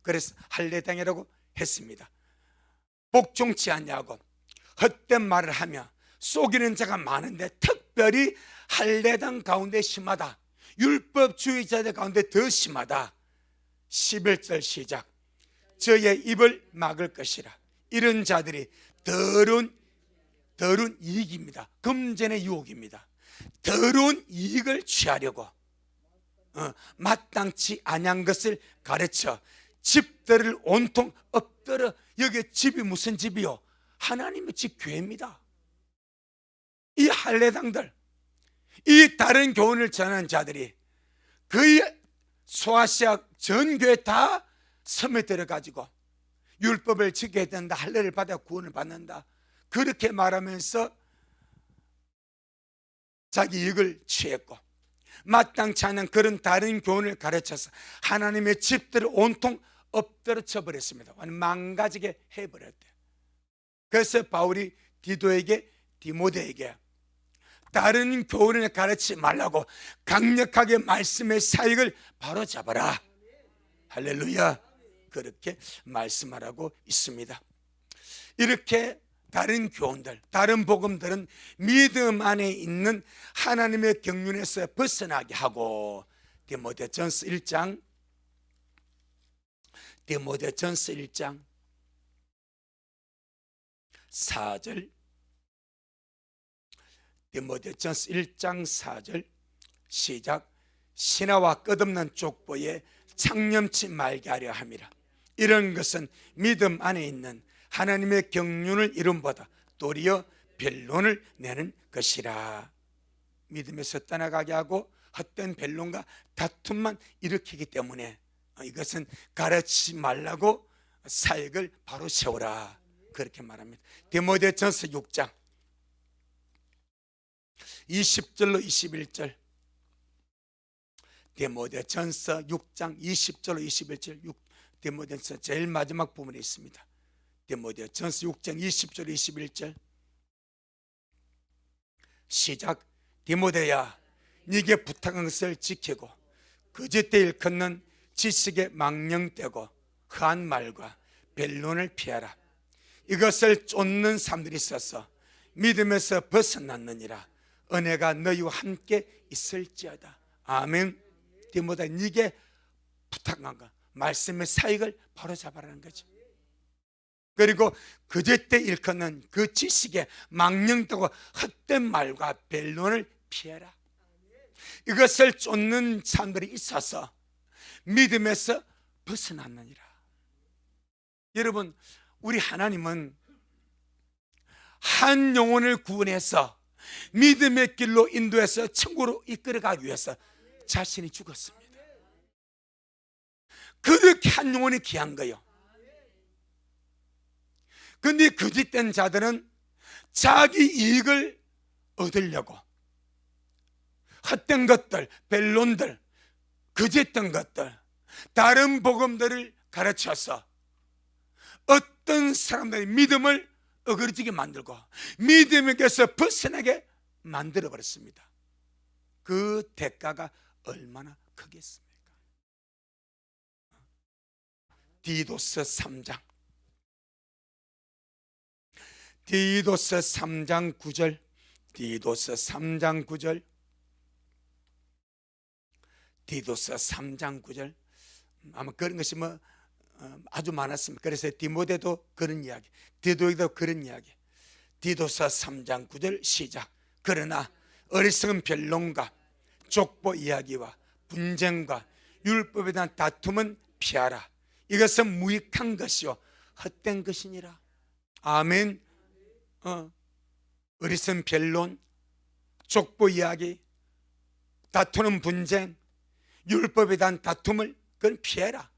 그래서 할례당이라고 했습니다. 복종치 않냐고 헛된 말을 하며 속이는 자가 많은데 특별히 할례당 가운데 심하다. 율법주의자들 가운데 더 심하다. 11절 시작. 저의 입을 막을 것이라. 이런 자들이 더러운 이익입니다. 금전의 유혹입니다. 더러운 이익을 취하려고 마땅치 아니한 것을 가르쳐 집들을 온통 엎드려. 여기 집이 무슨 집이요? 하나님의 집, 교회입니다. 이 할례당들, 이 다른 교훈을 전하는 자들이 거의 소아시아 전 교회 다 섬에 들어가지고 율법을 지켜야 된다, 할례를 받아 구원을 받는다, 그렇게 말하면서 자기 이익을 취했고 마땅치 않은 그런 다른 교훈을 가르쳐서 하나님의 집들을 온통 엎드려 버렸습니다. 망가지게 해버렸대요. 그래서 바울이 디도에게, 디모데에게 다른 교훈을 가르치지 말라고 강력하게 말씀의 사역을 바로잡아라. 할렐루야. 그렇게 말씀하라고 있습니다. 이렇게 다른 교훈들, 다른 복음들은 믿음 안에 있는 하나님의 경륜에서 벗어나게 하고, 디모데전서 1장 4절, 디모데전서 1장 4절 시작. 신하와 끝없는 족보에 창념치 말게 하려 함이라. 이런 것은 믿음 안에 있는 하나님의 경륜을 이름보다 도리어 변론을 내는 것이라. 믿음에서 떠나가게 하고 헛된 변론과 다툼만 일으키기 때문에 이것은 가르치지 말라고 사역을 바로 세우라. 그렇게 말합니다. 디모데전서 6장 20절로 21절. 디모데전서 6장 20절로 21절. 디모데전서 제일 마지막 부분에 있습니다. 디모데전서 6장 20절 21절 시작. 디모데야, 네게 부탁한 것을 지키고 거짓되 일컫는 지식에 망령되고 허한 말과 변론을 피하라. 이것을 쫓는 사람들이 있어서 믿음에서 벗어났느니라. 은혜가 너희와 함께 있을지어다. 아멘. 디모데, 네게 부탁한 것, 말씀의 사역을 바로잡아라는 거죠. 그리고 그제때 일컫는 그 지식에 망령되고 헛된 말과 변론을 피해라. 이것을 쫓는 사람들이 있어서 믿음에서 벗어났느니라. 여러분, 우리 하나님은 한 영혼을 구원해서 믿음의 길로 인도해서 천국으로 이끌어가기 위해서 자신이 죽었습니다. 그렇게 한 영혼이 귀한 거예요. 그런데 거짓된 자들은 자기 이익을 얻으려고 헛된 것들, 변론들, 거짓된 것들, 다른 복음들을 가르쳐서 어떤 사람들의 믿음을 어그러지게 만들고 믿음에게서 벗어나게 만들어버렸습니다. 그 대가가 얼마나 크겠습니까? 디도서 3장 9절. 디도서 3장 9절. 디도서 3장 9절. 아마 그런 것이 아주 많았습니다. 그래서 디모데도 그런 이야기, 디도에도 그런 이야기. 디도서 3장 9절 시작. 그러나 어리석은 변론과 족보 이야기와 분쟁과 율법에 대한 다툼은 피하라. 이것은 무익한 것이요 헛된 것이니라. 아멘. 어리석은 변론, 족보 이야기, 다투는 분쟁, 율법에 대한 다툼을 그건 피해라.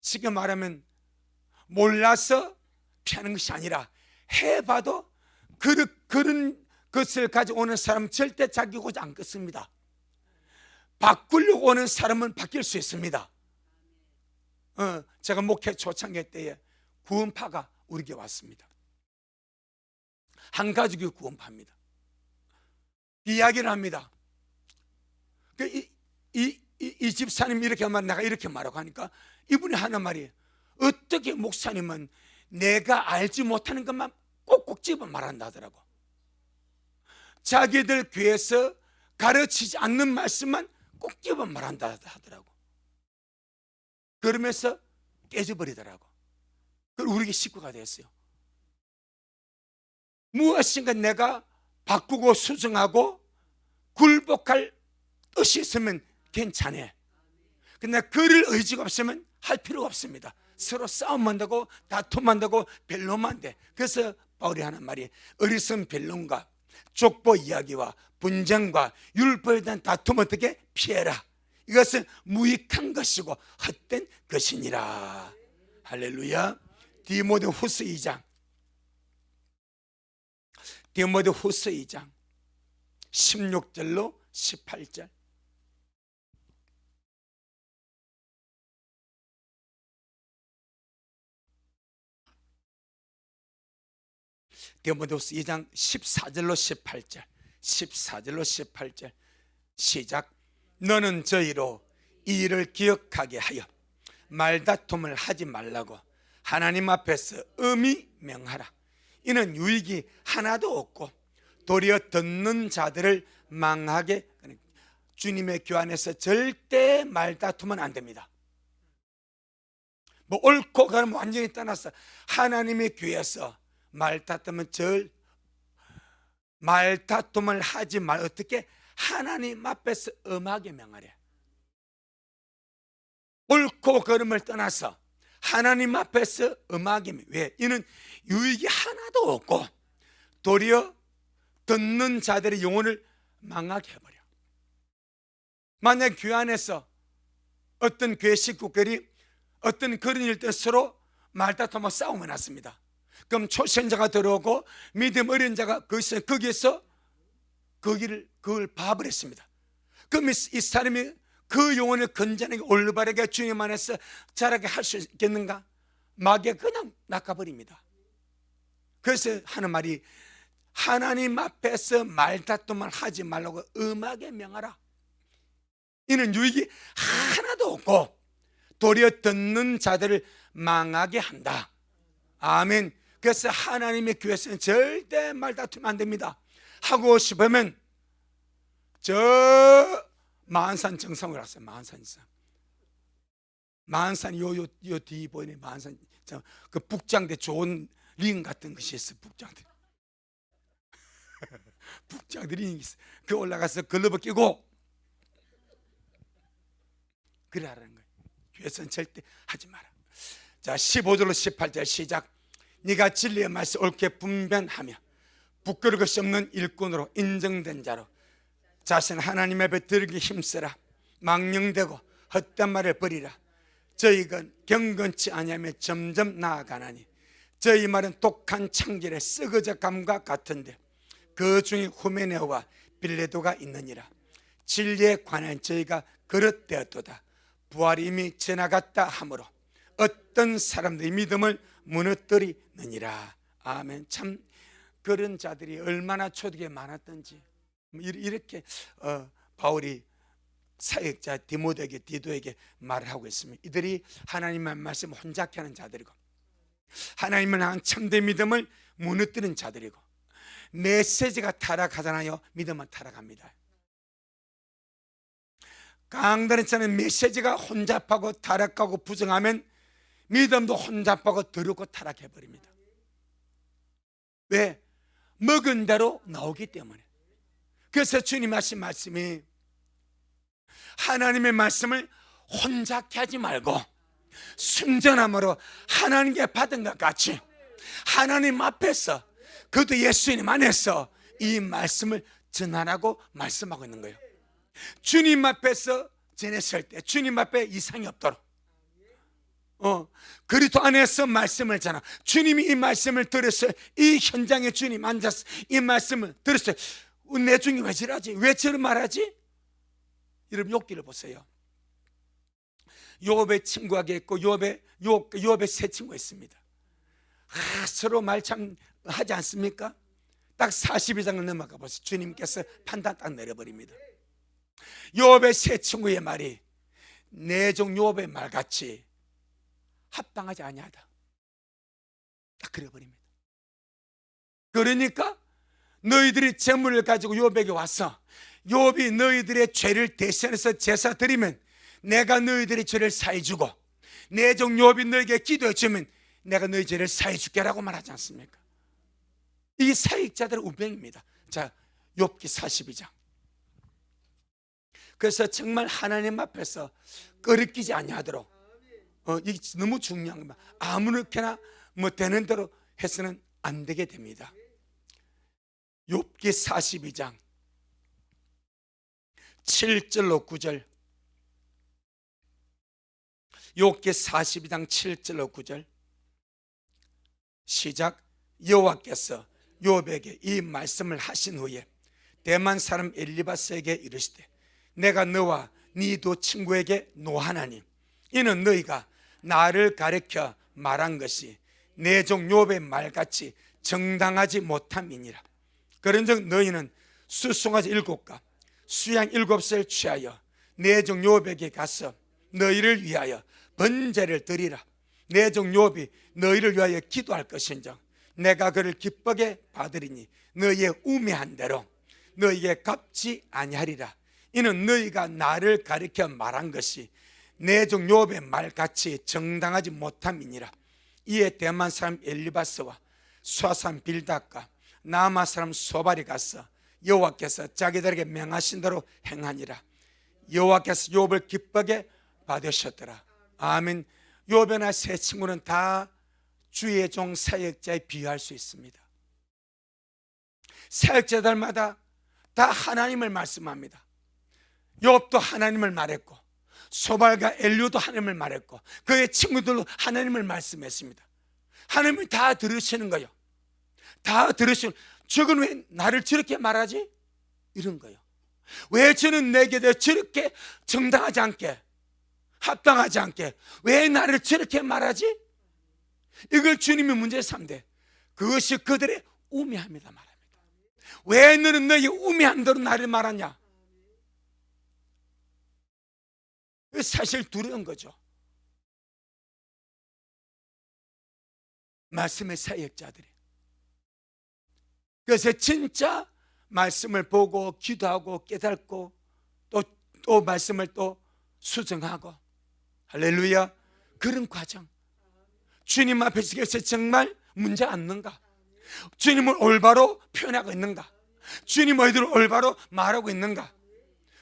쉽게 말하면 몰라서 피하는 것이 아니라 해봐도 그런 것을 가지고 오는 사람은 절대 자기고지 않겠습니다. 바꾸려고 오는 사람은 바뀔 수 있습니다. 제가 목회 초창기 때에 구원파가 우리에게 왔습니다. 한 가족이 구원파입니다. 이야기를 합니다. 이 집사님이 이렇게 하면 내가 이렇게 말하고 하니까 이분이 하는 말이, 어떻게 목사님은 내가 알지 못하는 것만 꼭꼭 집어 말한다 하더라고. 자기들 교회에서 가르치지 않는 말씀만 꼭 집어 말한다 하더라고. 그러면서 깨져버리더라고. 그리고 우리에게 식구가 됐어요. 무엇인가 내가 바꾸고 수정하고 굴복할 뜻이 있으면 괜찮아. 근데 그럴 의지가 없으면 할 필요가 없습니다. 서로 싸움만 되고 다툼만 되고 변론만 돼. 그래서 바울이 하는 말이 어리석은 변론과 족보 이야기와 분쟁과 율법에 대한 다툼 어떻게 피해라. 이것은 무익한 것이고 헛된 것이니라. 할렐루야. 디모데후서 2장 16절로 18절. 디모데후서 2장 14절로 18절. 14절로 18절. 시작. 너는 저희로 이 일을 기억하게 하여 말다툼을 하지 말라고 하나님 앞에서 엄히 명하라. 이는 유익이 하나도 없고 도리어 듣는 자들을 망하게. 주님의 교회 안에서 절대 말다투면 안 됩니다. 뭐 옳고 그름 완전히 떠나서 하나님의 교회에서 말다투면 말다툼을 하지 말. 어떻게? 하나님 앞에서 엄하게 명하래. 옳고 그름을 떠나서 하나님 앞에서 엄하게. 왜? 이는 유익이 하나도 없고 도리어 듣는 자들의 영혼을 망하게 해버려. 만약 교회 안에서 어떤 교회 식구들이 어떤 그런 일 때 서로 말다툼하고 싸움이 났습니다. 그럼 초신자가 들어오고 믿음 어린 자가 거기에서 그걸 봐버렸습니다. 그럼 이 사람이 그 영혼을 건전하게 올바르게 주님 안에서 자라게 할 수 있겠는가? 마귀가 그냥 낚아버립니다. 그래서 하는 말이 하나님 앞에서 말다툼을 하지 말라고 엄하게 명하라. 이는 유익이 하나도 없고 도리어 듣는 자들을 망하게 한다. 아멘. 그래서 하나님의 교회에서는 절대 말다투면 안 됩니다. 하고 싶으면 저 만산 정상을 왔어요. 만산 정상. 만산 요 뒤 보이네. 만산 그 북장대 좋은 링 같은 것이 있어. 북장대. 북장대 링이 있어. 그 올라가서 글러브 끼고 그래 하라는 거예요. 교회에서는 절대 하지 마라. 자, 15절로 18절 시작. 네가 진리의 말씀 옳게 분별하며 부끄러울 것이 없는 일꾼으로 인정된 자로 자신 하나님 앞에 들기 힘쓰라. 망령되고 헛된 말을 버리라. 저희가 경건치 아니하며 점점 나아가나니 저희 말은 독한 창질의 썩어져 감과 같은데 그 중에 후메네오와 빌레도가 있느니라. 진리에 관한 저희가 그릇되었도다. 부활이 이미 지나갔다 하므로 어떤 사람들의 믿음을 무너뜨리느니라. 아멘. 참 그런 자들이 얼마나 초대교회에 많았던지 이렇게 바울이 사역자 디모데에게 디도에게 말을 하고 있습니다. 이들이 하나님의 말씀을 혼잡게 하는 자들이고 하나님을 향한 참된 믿음을 무너뜨리는 자들이고 메시지가 타락하잖아요. 믿음은 타락합니다. 강단에서는 메시지가 혼잡하고 타락하고 부정하면 믿음도 혼잡하고 더럽고 타락해버립니다. 왜? 먹은 대로 나오기 때문에. 그래서 주님 하신 말씀이 하나님의 말씀을 혼잡케 하지 말고 순전함으로 하나님께 받은 것 같이 하나님 앞에서 그것도 예수님 안에서 이 말씀을 전하라고 말씀하고 있는 거예요. 주님 앞에서 지냈을 때 주님 앞에 이상이 없도록 그리스도 안에서 말씀을 전하. 주님이 이 말씀을 들었어요. 이 현장에 주님 앉아서 이 말씀을 들었어요. 내 중에 왜 저러지? 왜 저런 말하지? 여러분 욥기를 보세요. 욥의 친구에게 있고 욥의 세 친구가 있습니다. 서로 말 참 하지 않습니까? 딱 42장을 넘어가 보세요. 주님께서 판단 딱 내려버립니다. 욥의 세 친구의 말이 내 종 욥의 말같이 합당하지 아니하다. 딱 그래버립니다. 그러니까 너희들이 재물을 가지고 욥에게 와서 욥이 너희들의 죄를 대신해서 제사 드리면 내가 너희들의 죄를 사해주고 내 종 욥이 너에게 기도해 주면 내가 너희 죄를 사해 줄게라고 말하지 않습니까? 이 사익자들의 운명입니다. 자, 욥기 42장. 그래서 정말 하나님 앞에서 끄리끼지 아니하도록 이게 너무 중요한 겁니다. 아무렇게나 뭐 되는 대로 해서는 안 되게 됩니다. 욥기 42장 7절로 9절. 욥기 42장 7절로 9절. 시작. 여호와께서 욥에게 이 말씀을 하신 후에 대만 사람 엘리바스에게 이르시되 내가 너와 네도 친구에게 노하나니 이는 너희가 나를 가리켜 말한 것이 내 종 욥의 말같이 정당하지 못함이니라. 그런즉 너희는 수송아지 7과 수양 7을 취하여 내 종 욥에게 가서 너희를 위하여 번제를 드리라. 내 종 욥이 너희를 위하여 기도할 것인즉 내가 그를 기쁘게 받으리니 너희의 우매한 대로 너희에게 갚지 아니하리라. 이는 너희가 나를 가리켜 말한 것이 내 종 욥의 말같이 정당하지 못함이니라. 이에 대만 사람 엘리바스와 수아 사람 빌닷과 나마 사람 소발이 가서 여호와께서 자기들에게 명하신 대로 행하니라. 여호와께서 욥을 기쁘게 받으셨더라. 아멘. 욥이나 세 친구는 다 주의 종 사역자에 비유할 수 있습니다. 사역자들마다 다 하나님을 말씀합니다. 욥도 하나님을 말했고 소발과 엘리후도 하나님을 말했고 그의 친구들도 하나님을 말씀했습니다. 하나님이 다 들으시는 거예요. 다 들으시는, 저건 왜 나를 저렇게 말하지? 이런 거예요. 왜 저는 내게 대해 저렇게 정당하지 않게, 합당하지 않게 왜 나를 저렇게 말하지? 이걸 주님이 문제 삼되 그것이 그들의 우매함이다 말합니다. 왜 너는 너의 우매함대로 나를 말하냐? 사실 두려운 거죠. 말씀의 사역자들이. 그래서 진짜 말씀을 보고 기도하고 깨닫고 또 말씀을 또 수정하고, 할렐루야, 그런 과정. 주님 앞에서 정말 문제 않는가? 주님을 올바로 표현하고 있는가? 주님 어디로 올바로 말하고 있는가?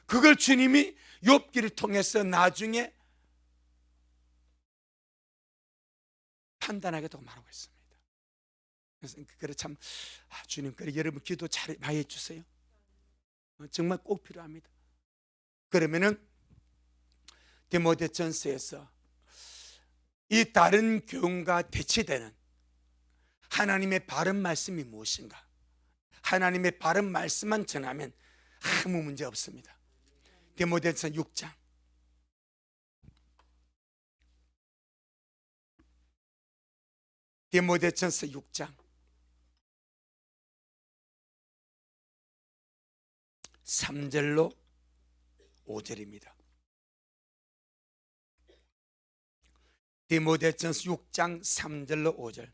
그걸 주님이 욥기를 통해서 나중에 판단하겠다고 말하고 있습니다. 그래서 참 주님, 그래 여러분 기도 잘 많이 해주세요. 정말 꼭 필요합니다. 그러면은 디모데전서에서 이 다른 교훈과 대치되는 하나님의 바른 말씀이 무엇인가? 하나님의 바른 말씀만 전하면 아무 문제 없습니다. 디모데전서 6장 디모데전서 6장 3절로 5절입니다. 디모데전서 6장 3절로 5절.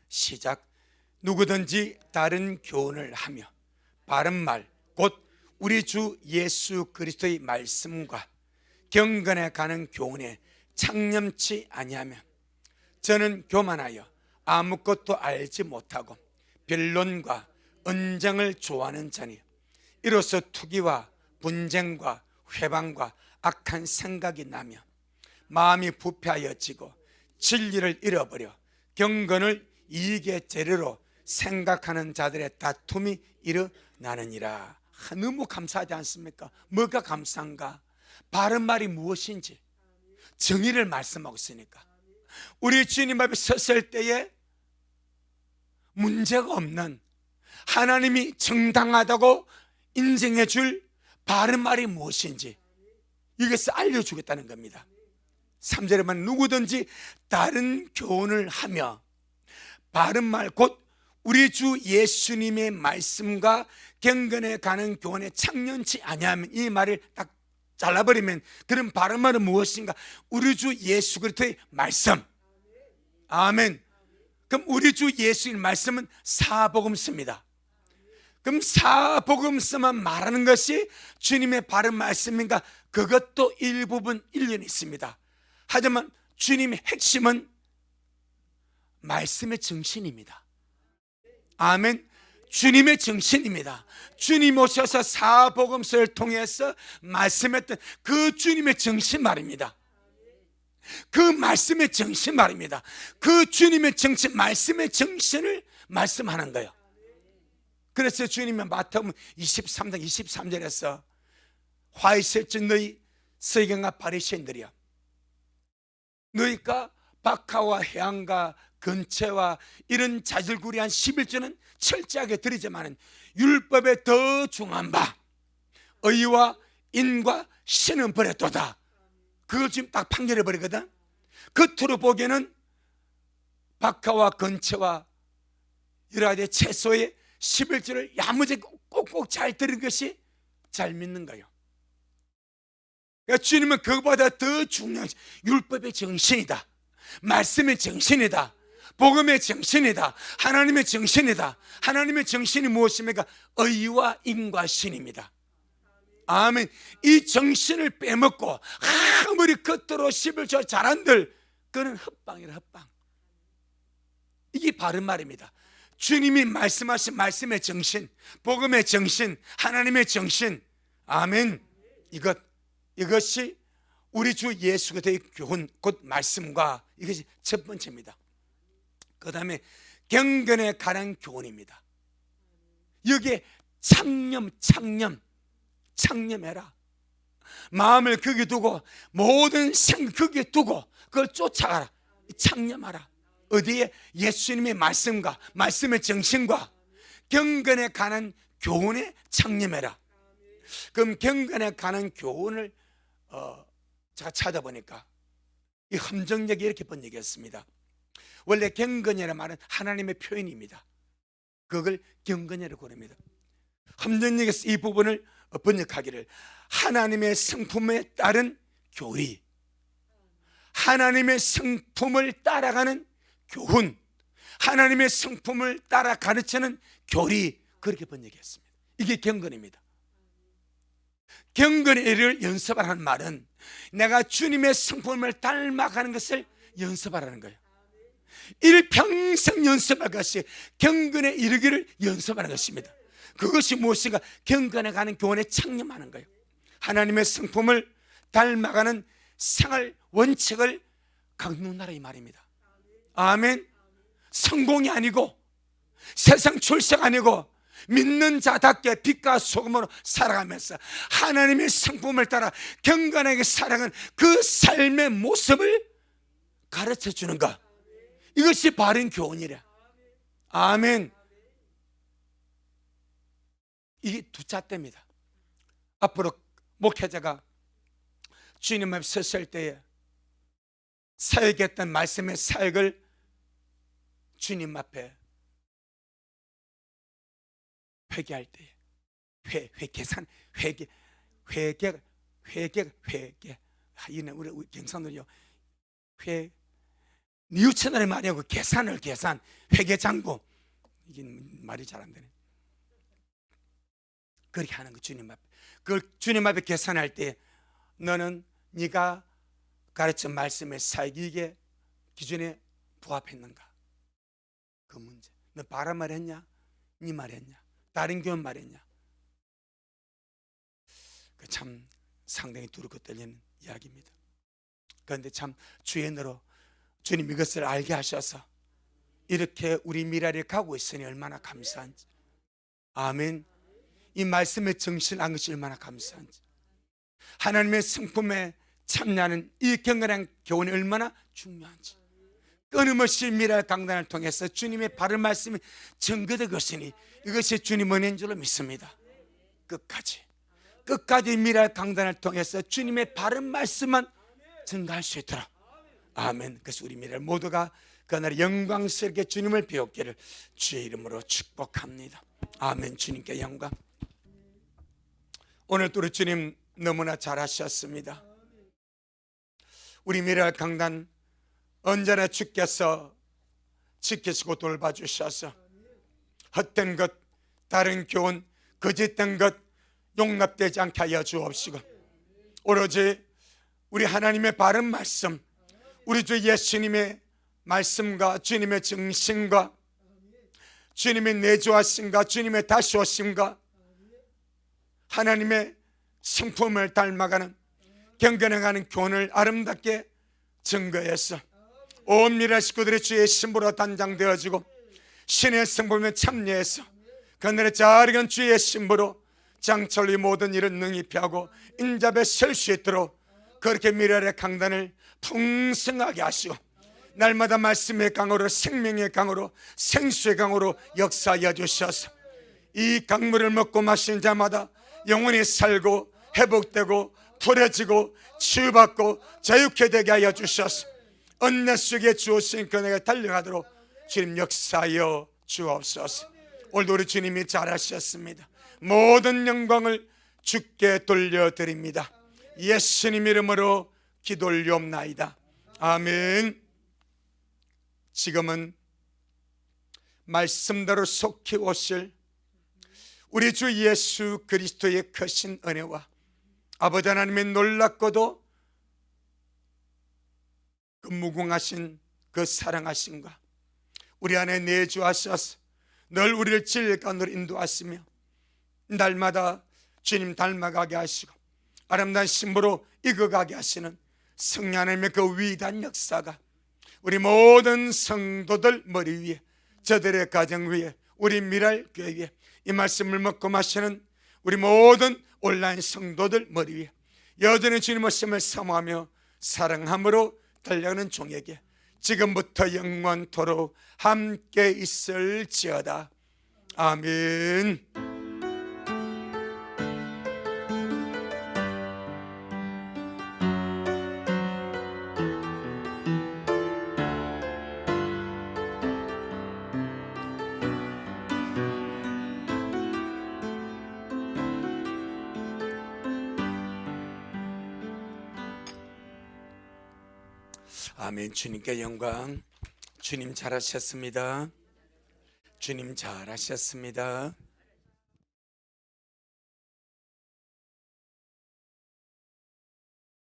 시작. 누구든지 다른 교훈을 하며 바른 말 곧 우리 주 예수 그리스도의 말씀과 경건에 가는 교훈에 창념치 아니하면 저는 교만하여 아무것도 알지 못하고 변론과 언쟁을 좋아하는 자니 이로써 투기와 분쟁과 회방과 악한 생각이 나며 마음이 부패하여지고 진리를 잃어버려 경건을 이익의 재료로 생각하는 자들의 다툼이 일어나느니라. 너무 감사하지 않습니까? 뭐가 감사한가? 바른 말이 무엇인지 정의를 말씀하고 있으니까 우리 주님 앞에 섰을 때에 문제가 없는, 하나님이 정당하다고 인정해 줄 바른 말이 무엇인지 이것을 알려주겠다는 겁니다. 3절에만 누구든지 다른 교훈을 하며 바른 말 곧 우리 주 예수님의 말씀과 경건에 가는 교훈에 창년치 아니하면, 이 말을 딱 잘라버리면 그런 바른 말은 무엇인가? 우리 주 예수 그리스도의 말씀. 아멘. 그럼 우리 주 예수님 말씀은 사복음서입니다. 그럼 사복음서만 말하는 것이 주님의 바른 말씀인가? 그것도 일부분 일리는 있습니다. 하지만 주님의 핵심은 말씀의 정신입니다. 아멘. 주님의 정신입니다. 주님 오셔서 사복음서를 통해서 말씀했던 그 주님의 정신 말입니다. 그 말씀의 정신 말입니다. 그 주님의 정신, 말씀의 정신을 말씀하는 거예요. 그래서 주님은 마태복음 23장 23절에서 화 있을지 너희 서기관과 바리새인들이여, 너희가 박하와 해안과 근체와 이런 자질구레한 11조는 철저하게 드리지만은 율법에 더 중한 바 의와 인과 신은 버렸도다. 그걸 지금 딱 판결해 버리거든. 겉으로 보기에는 박하와 근체와 여러 가지 채소의 11조를 야무지게 꼭꼭 잘 들은 것이 잘 믿는 거예요. 그러니까 주님은 그것보다 더 중요한 율법의 정신이다, 말씀의 정신이다, 복음의 정신이다, 하나님의 정신이다. 하나님의 정신이 무엇입니까? 의와 인과 신입니다. 아멘. 이 정신을 빼먹고 아무리 겉으로 11조 잘한들 그는 헛방이라, 헛방. 이게 바른 말입니다. 주님이 말씀하신 말씀의 정신, 복음의 정신, 하나님의 정신, 아멘. 이것이 우리 주 예수 그리스도의 교훈, 곧 말씀과 이것이 첫 번째입니다. 그 다음에 경건에 관한 교훈입니다. 여기에 창념해라. 마음을 거기 두고 모든 생각 거기에 두고 그걸 쫓아가라. 창념하라. 어디에? 예수님의 말씀과 말씀의 정신과 경건에 관한 교훈에 창념해라. 그럼 경건에 관한 교훈을 제가 찾아보니까 이 함정역이 이렇게 번역했습니다. 원래 경건이라는 말은 하나님의 표현입니다. 그걸 경건이라고 합니다. 함정역에서 이 부분을 번역하기를 하나님의 성품에 따른 교리, 하나님의 성품을 따라가는 교훈, 하나님의 성품을 따라 가르치는 교리, 그렇게 번역했습니다. 이게 경건입니다. 경건의 일을 연습하라는 말은 내가 주님의 성품을 닮아가는 것을 연습하라는 거예요. 일평생 연습할 것이 경건에 이르기를 연습하는 것입니다. 그것이 무엇인가? 경건에 가는 교훈에 창념하는 거예요. 하나님의 성품을 닮아가는 생활 원칙을 강론하라 이 말입니다. 아멘. 성공이 아니고 세상 출세가 아니고 믿는 자답게 빛과 소금으로 살아가면서 하나님의 성품을 따라 경건하게 살아가는 그 삶의 모습을 가르쳐 주는 것, 이것이 바른 교훈이래. 아멘. 이게 두 잣대입니다. 앞으로 목회자가 주님 앞에 섰을 때에 사역했던 말씀의 사역을 주님 앞에 회개할 때 계산, 회개. 이는 우리 경상도요, 뉴천을 많이 하고 계산, 회계장부. 이게 말이 잘 안 되네. 그렇게 하는 거, 주님 앞에. 그걸 주님 앞에 계산할 때 너는 네가 가르친 말씀의 사역이 이게 기준에 부합했는가? 그 문제. 너 바른 말 했냐? 네 말 했냐? 다른 교훈 말했냐? 그 참 상당히 두렵고 떨리는 이야기입니다. 그런데 참 주의 은혜로 주님 이것을 알게 하셔서 이렇게 우리 미래를 가고 있으니 얼마나 감사한지. 아멘. 이 말씀의 정신 안 것이 얼마나 감사한지. 하나님의 성품에 참여하는 이 경건한 교훈이 얼마나 중요한지. 끊임없이 미랄 강단을 통해서 주님의 바른 말씀이 증거될 것이니 이것이 주님 은혜인 줄로 믿습니다. 끝까지 미랄 강단을 통해서 주님의 바른 말씀만 증거할 수 있도록. 아멘. 그래서 우리 미랄 모두가 그날 영광스럽게 주님을 배웠기를 주의 이름으로 축복합니다. 아멘. 주님께 영광. 오늘도 우리 주님 너무나 잘하셨습니다. 우리 미랄 강단 언제나 주께서 지키시고 돌봐주셔서 헛된 것, 다른 교훈, 거짓된 것 용납되지 않게 하여 주옵시고, 오로지 우리 하나님의 바른 말씀, 우리 주 예수님의 말씀과 주님의 정신과 주님의 내주하심과 주님의 다시 오심과 하나님의 성품을 닮아가는 경건해가는 교훈을 아름답게 증거해서 온 미라 식구들의 주의 신부로 단장되어지고 신의 성품에 참여해서 그늘에 잘 익은 주의 신부로 장철의 모든 일을 능히 피하고 인잡에 설 수 있도록 그렇게 미래의 강단을 풍성하게 하시고 날마다 말씀의 강으로 생명의 강으로 생수의 강으로 역사하여 주셔서 이 강물을 먹고 마신 자마다 영원히 살고 회복되고 풀어지고 치유받고 자유케 되게 하여 주셔서 은혜 속에 주오신 그네가 달려가도록 주님 역사하여 주옵소서. 오늘도 우리 주님이 잘하셨습니다. 모든 영광을 주께 돌려드립니다. 예수님 이름으로 기도 올리옵나이다. 아멘. 지금은 말씀대로 속히 오실 우리 주 예수 그리스도의 크신 은혜와 아버지 하나님의 놀랍고도 그 무궁하신 그 사랑하심과 우리 안에 내주하셔서 늘 우리를 진리 가운데로 인도하시며 날마다 주님 닮아가게 하시고 아름다운 신부로 익어가게 하시는 성령 하나님의 그 위대한 역사가 우리 모든 성도들 머리 위에, 저들의 가정 위에, 우리 미랄 교회 위에, 이 말씀을 먹고 마시는 우리 모든 온라인 성도들 머리 위에 여전히 주님의 말씀을 사모하며 사랑함으로 달려가는 종에게 지금부터 영원토록 함께 있을지어다. 아멘. 아멘. 주님께 영광. 주님 잘하셨습니다. 주님 잘하셨습니다.